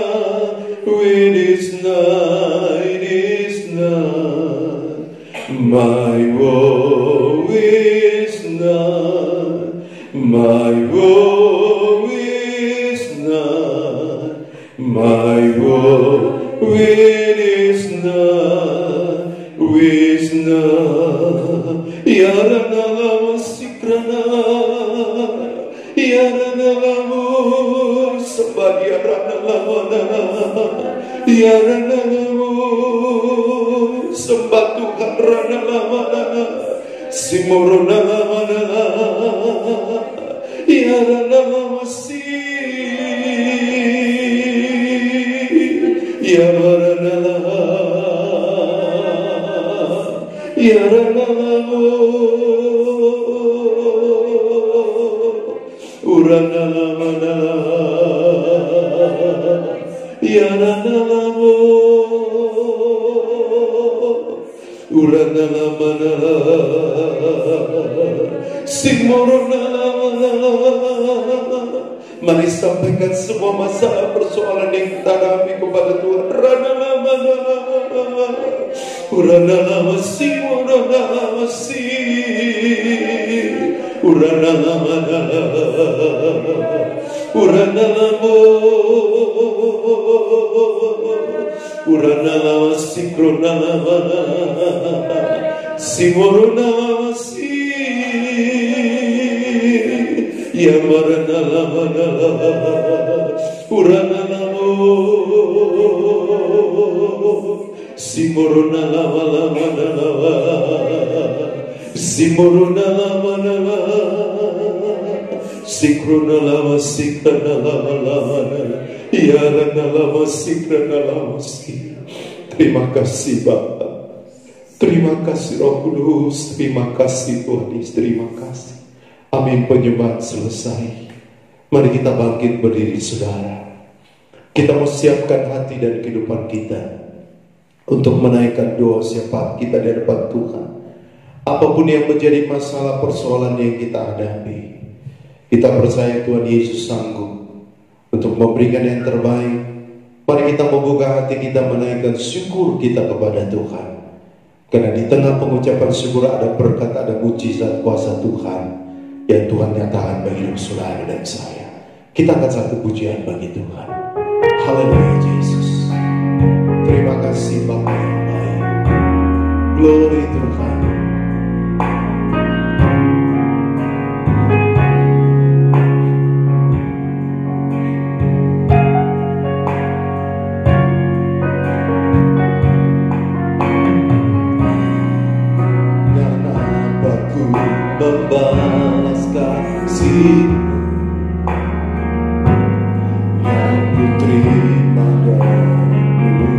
it is not, it is not. My woe is not, my woe is not, my woe is not, is not. Yarana lama sikrana, yarana nalamu sembah dia nalamu ya nalamu sembah Tuhan nalamu simoro nalamu ya nalamu si ya nalamu ya nalamu urana lamana ya nalamu urana lamana simorona lamana. Mari sampaikan semua masalah persoalan yang kita hadapi kepada Tuhan. Urana lamana urana lama simorona lama si urana lamana urana lama urana lama sikrona lamana simorona lama si ya marana lamana urana lama simorona lama lama simorona lama sikrona lama sikrona lama ya rana lama sikrona lama si. Terima kasih Bapa, terima kasih Roh Kudus, terima kasih Tuhan Yesus, terima kasih. Amin. Penyembahan selesai. Mari kita bangkit berdiri saudara. Kita mau siapkan hati dan kehidupan kita untuk menaikkan doa siapa kita di hadapan Tuhan. Apapun yang menjadi masalah persoalan yang kita hadapi, kita percaya Tuhan Yesus sanggup untuk memberikan yang terbaik. Mari kita membuka hati kita menaikkan syukur kita kepada Tuhan. Karena di tengah pengucapan syukur ada berkat, ada mujizat kuasa Tuhan yang Tuhan nyatakan bagi hidup saudara dan saya. Kita angkat satu pujian bagi Tuhan. Haleluya Yesus. Terima kasih Bapa yang baik. Glory Tuhan. Dan apa ku membalas kasih yang ku terima darimu.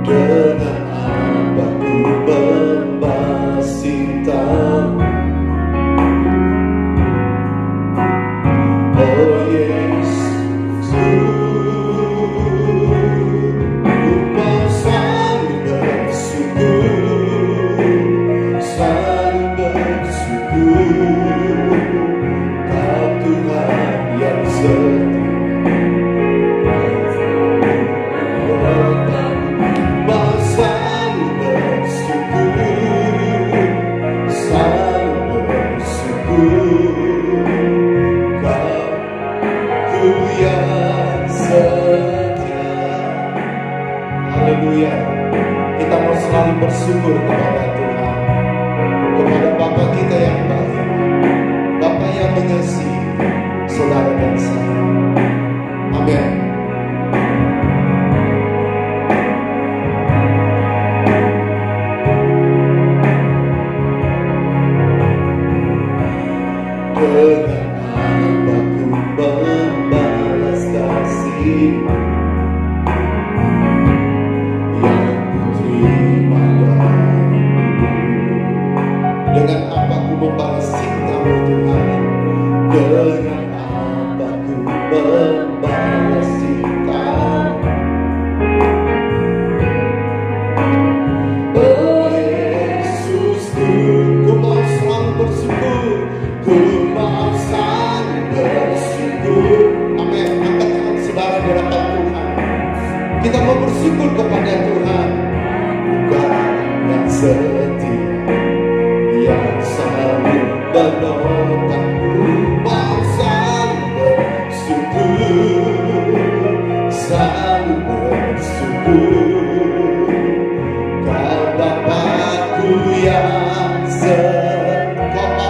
Dengan apa ku membalas cintamu, oh Yesus, ku mau selalu bersyukur, selalu bersyukur. Kau Tuhan yang setia, mau selalu bersyukur, selalu bersyukur. Kau yang setia. Haleluya. Kita mau selalu bersyukur kepada Tuhan, kepada Bapa kita yang baik, Bapa yang mengasihi saudara dan saya. Amin. Dengan apa ku membalas kasih yang ku terima darimu. Dengan apa ku membalas cintamu Tuhan? Dengan apa ku membalas cintamu? Oh Yesus, ku mau selalu bersyukur, ku mau selalu bersyukur. Amin. Angkat tangan saudara di hadapan Tuhan. Kita mau bersyukur kepada Tuhan. Bukan yang setia, yang selalu menopangku, mau selalu bersyukur, selalu bersyukur. Kau Bapakku yang setia. Kau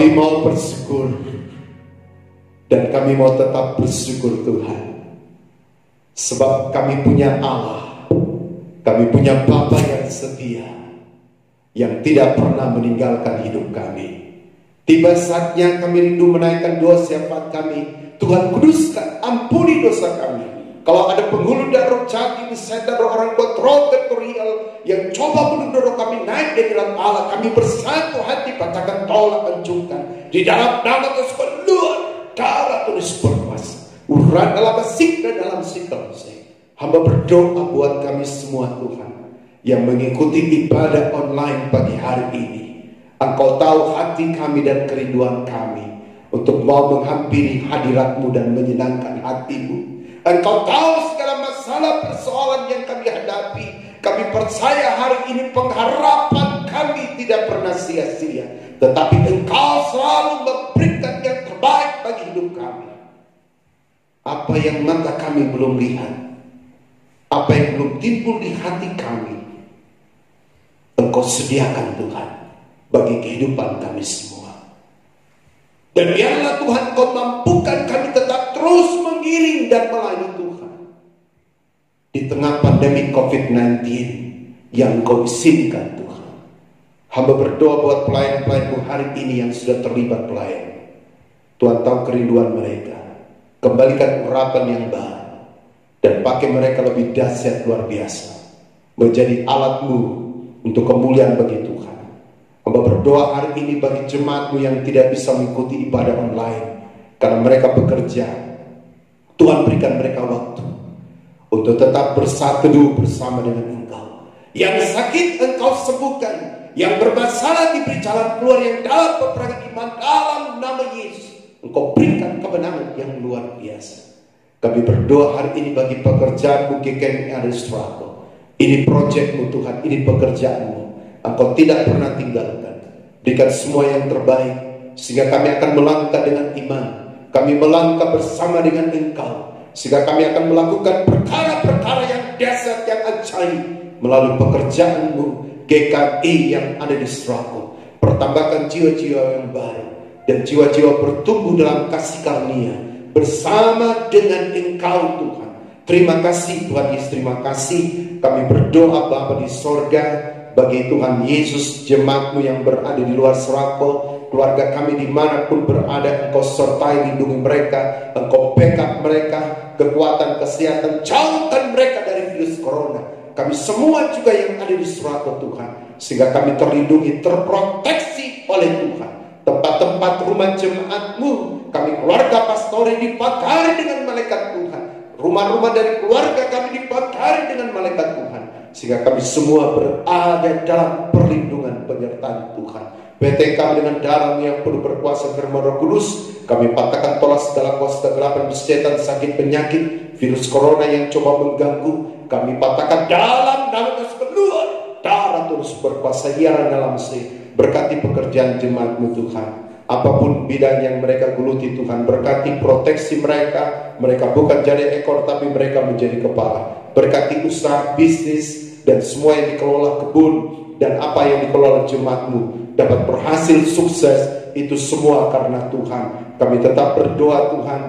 Kami mau bersyukur, dan kami mau tetap bersyukur Tuhan, sebab kami punya Allah, kami punya Bapa yang setia, yang tidak pernah meninggalkan hidup kami. Tiba saatnya kami rindu menaikkan doa syafaat kami. Tuhan kuduskan, ampuni dosa kami. Kalau ada penghulu dan roh jahat, setan, roh orang kontrol teritorial yang coba mendorong kami naik dari dalam Allah, kami bersatu hati, katakan tolak, hancurkan di dalam nama Yesus. Keluar darah tulis berkuasa, urat dalam sik dan dalam sikap. Hamba berdoa buat kami semua Tuhan yang mengikuti ibadah online pagi hari ini. Engkau tahu hati kami dan kerinduan kami untuk mau menghampiri hadirat-Mu dan menyenangkan hati-Mu. Engkau tahu segala masalah persoalan yang kami hadapi. Kami percaya hari ini pengharapan kami tidak pernah sia-sia, tetapi Engkau selalu memberikan yang terbaik bagi hidup kami. Apa yang mata kami belum lihat, apa yang belum timbul di hati kami, Engkau sediakan Tuhan bagi kehidupan kami semua. Dan biarlah Tuhan Kau mampukan kami tetap terus mengiring dan melayani Tuhan di tengah pandemi COVID-19 yang Kau izinkan Tuhan. Hamba berdoa buat pelayan-pelayan-Mu hari ini yang sudah terlibat pelayan. Tuhan tahu kerinduan mereka. Kembalikan urapan yang baru dan pakai mereka lebih dahsyat luar biasa, menjadi alat-Mu untuk kemuliaan bagi Tuhan. Hamba berdoa hari ini bagi jemaat-Mu yang tidak bisa mengikuti ibadah online karena mereka bekerja. Tuhan berikan mereka waktu untuk tetap bersatu bersama dengan Engkau. Yang sakit Engkau sembuhkan, yang bermasalah diberi jalan keluar, yang dalam peperangan iman dalam nama Yesus Engkau berikan kemenangan yang luar biasa. Kami berdoa hari ini bagi pekerjaan-Mu GKMI ada struggle. Ini proyek-Mu Tuhan, ini pekerjaan-Mu. Engkau tidak pernah tinggalkan. Berikan semua yang terbaik, sehingga kami akan melangkah dengan iman. Kami melangkah bersama dengan Engkau, sehingga kami akan melakukan perkara-perkara yang dahsyat, yang ajaib melalui pekerjaan-Mu GKI yang ada di Serago. Pertambahkan jiwa-jiwa yang baru dan jiwa-jiwa bertumbuh dalam kasih karunia bersama dengan Engkau Tuhan. Terima kasih Tuhan Yesus, terima kasih. Kami berdoa Bapa di sorga, bagi Tuhan Yesus, jemaat-Mu yang berada di luar Serago, keluarga kami dimanapun berada, Engkau sertai, lindungi mereka, Engkau backup mereka, kekuatan kesehatan, jauhkan mereka dari virus corona. Kami semua juga yang ada di Serago Tuhan, sehingga kami terlindungi, terproteksi oleh Tuhan. Tempat-tempat rumah jemaat-Mu, kami keluarga pastori dipagari dengan malaikat Tuhan. Rumah-rumah dari keluarga kami dipagari dengan malaikat Tuhan, sehingga kami semua berada dalam perlindungan penyertaan Tuhan. PT kami dengan darah yang penuh berkuasa firman Roh Kudus, kami patahkan tolak segala kuasa kegelapan, setan, sakit, penyakit, virus corona yang coba mengganggu. Kami patahkan dalam nama Yesus. Keluar darah terus berkuasa hiaran dalam berkati pekerjaan jemaat-Mu Tuhan. Apapun bidang yang mereka geluti Tuhan, berkati proteksi mereka. Mereka bukan jadi ekor tapi mereka menjadi kepala. Berkati usaha, bisnis, dan semua yang dikelola, kebun dan apa yang dikelola jemaat-Mu dapat berhasil sukses. Itu semua karena Tuhan. Kami tetap berdoa Tuhan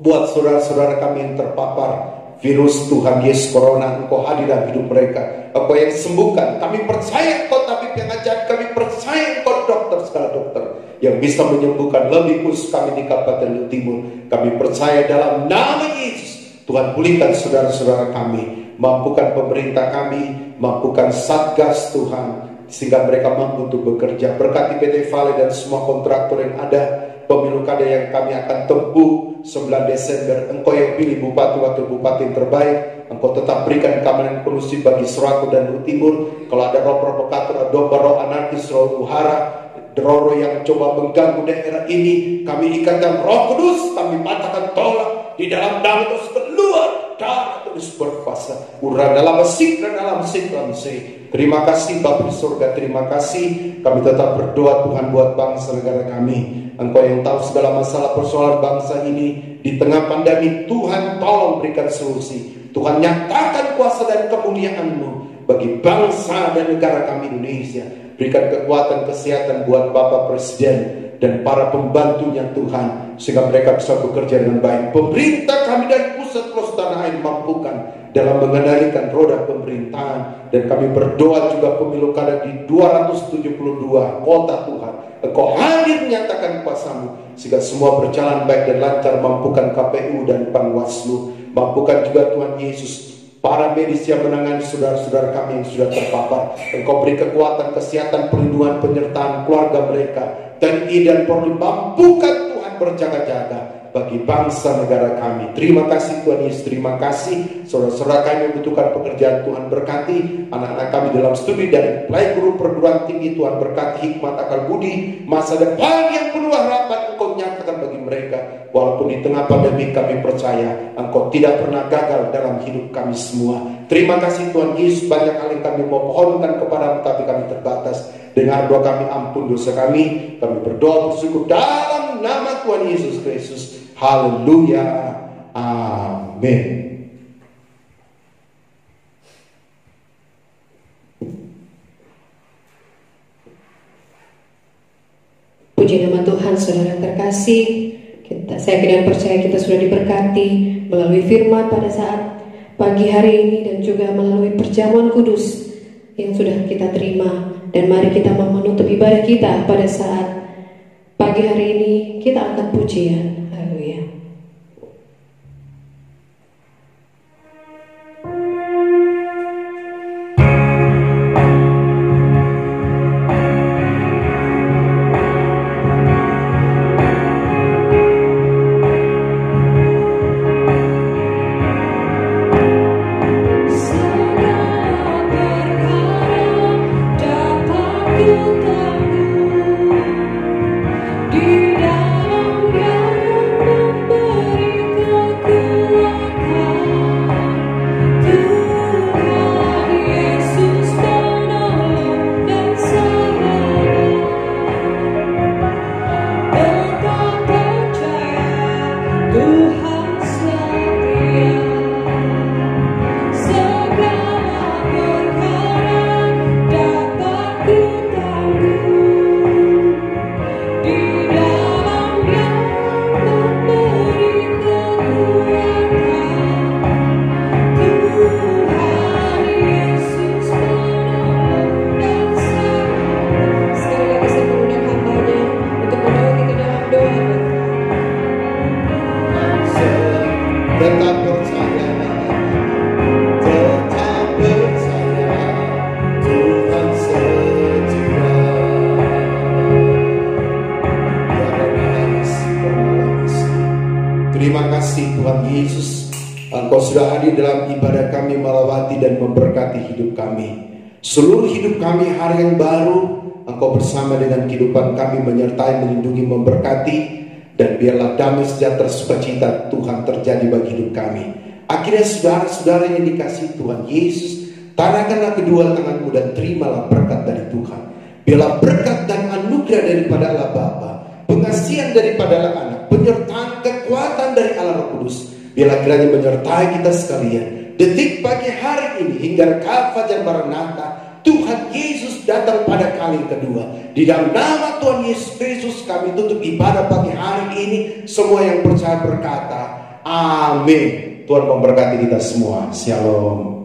buat saudara-saudara kami yang terpapar virus Tuhan Yesus Corona. Engkau hadir dalam hidup mereka, Engkau yang sembuhkan. Kami percaya Engkau tabib yang ajaib, kami percaya Engkau dokter, segala dokter yang bisa menyembuhkan, lebih khusus kami di Kabupaten Timur. Kami percaya dalam nama Yesus, Tuhan pulihkan saudara-saudara kami, mampukan pemerintah kami, mampukan Satgas Tuhan, sehingga mereka mampu untuk bekerja. Berkati PT Vale dan semua kontraktor yang ada, pemilu kada yang kami akan tempuh 9 Desember. Engkau yang pilih bupati, wakil bupati yang terbaik. Engkau tetap berikan keamanan kondusif bagi Serago dan Timur. Kalau ada roh provokator, roh anarkis, roh uhara, roh yang coba mengganggu daerah ini, kami ikatkan Roh Kudus, kami patahkan tolak di dalam nama Yesus. Keluar darah terus berkuasa, urang dalam mesik dan dalam siklam. Terima kasih Bapa di surga, terima kasih. Kami tetap berdoa Tuhan buat bangsa negara kami. Engkau yang tahu segala masalah persoalan bangsa ini di tengah pandemi. Tuhan tolong berikan solusi. Tuhan nyatakan kuasa dan kemuliaan-Mu bagi bangsa dan negara kami Indonesia. Berikan kekuatan kesehatan buat Bapak Presiden dan para pembantunya Tuhan, sehingga mereka bisa bekerja dengan baik. Pemerintah kami dari pusat terus tanah air mampukan dalam mengendalikan roda pemerintahan, dan kami berdoa juga pemilu kada di 272 kota Tuhan, Engkau hadir menyatakan kuasa-Mu sehingga semua berjalan baik dan lancar. Mampukan KPU dan Panwaslu, mampukan juga Tuhan Yesus para medis yang menangani saudara-saudara kami yang sudah terpapar. Engkau beri kekuatan, kesehatan, perlindungan, penyertaan keluarga mereka, TNI dan Polri. Mampukan Tuhan berjaga-jaga bagi bangsa negara kami. Terima kasih Tuhan Yesus, terima kasih. Saudara-saudara kami membutuhkan pekerjaan, Tuhan berkati. Anak-anak kami dalam studi dari play guru perguruan tinggi, Tuhan berkati hikmat, akal budi, masa depan yang penuh harapan Engkau nyatakan bagi mereka. Walaupun di tengah pandemi kami percaya Engkau tidak pernah gagal dalam hidup kami semua. Terima kasih Tuhan Yesus, banyak hal yang kami mau pohonkan kepadamu tapi kami terbatas. Dengar doa kami, ampun dosa kami. Kami berdoa bersyukur dalam nama Tuhan Yesus Kristus. Haleluya. Amin. Puji nama Tuhan, saudara terkasih. Saya dan percaya kita sudah diberkati melalui firman pada saat pagi hari ini dan juga melalui perjamuan kudus yang sudah kita terima. Dan mari kita menutup ibadah kita pada saat pagi hari ini. Kita angkat pujian. Haleluya. Terima kasih Tuhan Yesus, Engkau sudah hadir dalam ibadah kami, melawati dan memberkati hidup kami. Seluruh hidup kami hari yang baru, Engkau bersama dengan kehidupan kami, menyertai, melindungi, memberkati. Dan biarlah damai sejahtera sukacita Tuhan terjadi bagi hidup kami. Akhirnya saudara-saudara yang dikasihi Tuhan Yesus, tanahkanlah kedua tanganmu dan terimalah berkat dari Tuhan. Biarlah berkat dan anugerah daripada Allah Bapa, pengasihan daripada Allah Anak, penyertaan kekuatan dari Allah Roh Kudus, biarlah kiranya menyertai kita sekalian detik pagi hari ini hingga fajar Maranatha. Tuhan Yesus datang pada kali kedua. Di dalam nama Tuhan Yesus Kristus kami tutup ibadah pagi hari ini. Semua yang percaya berkata amin. Tuhan memberkati kita semua. Shalom.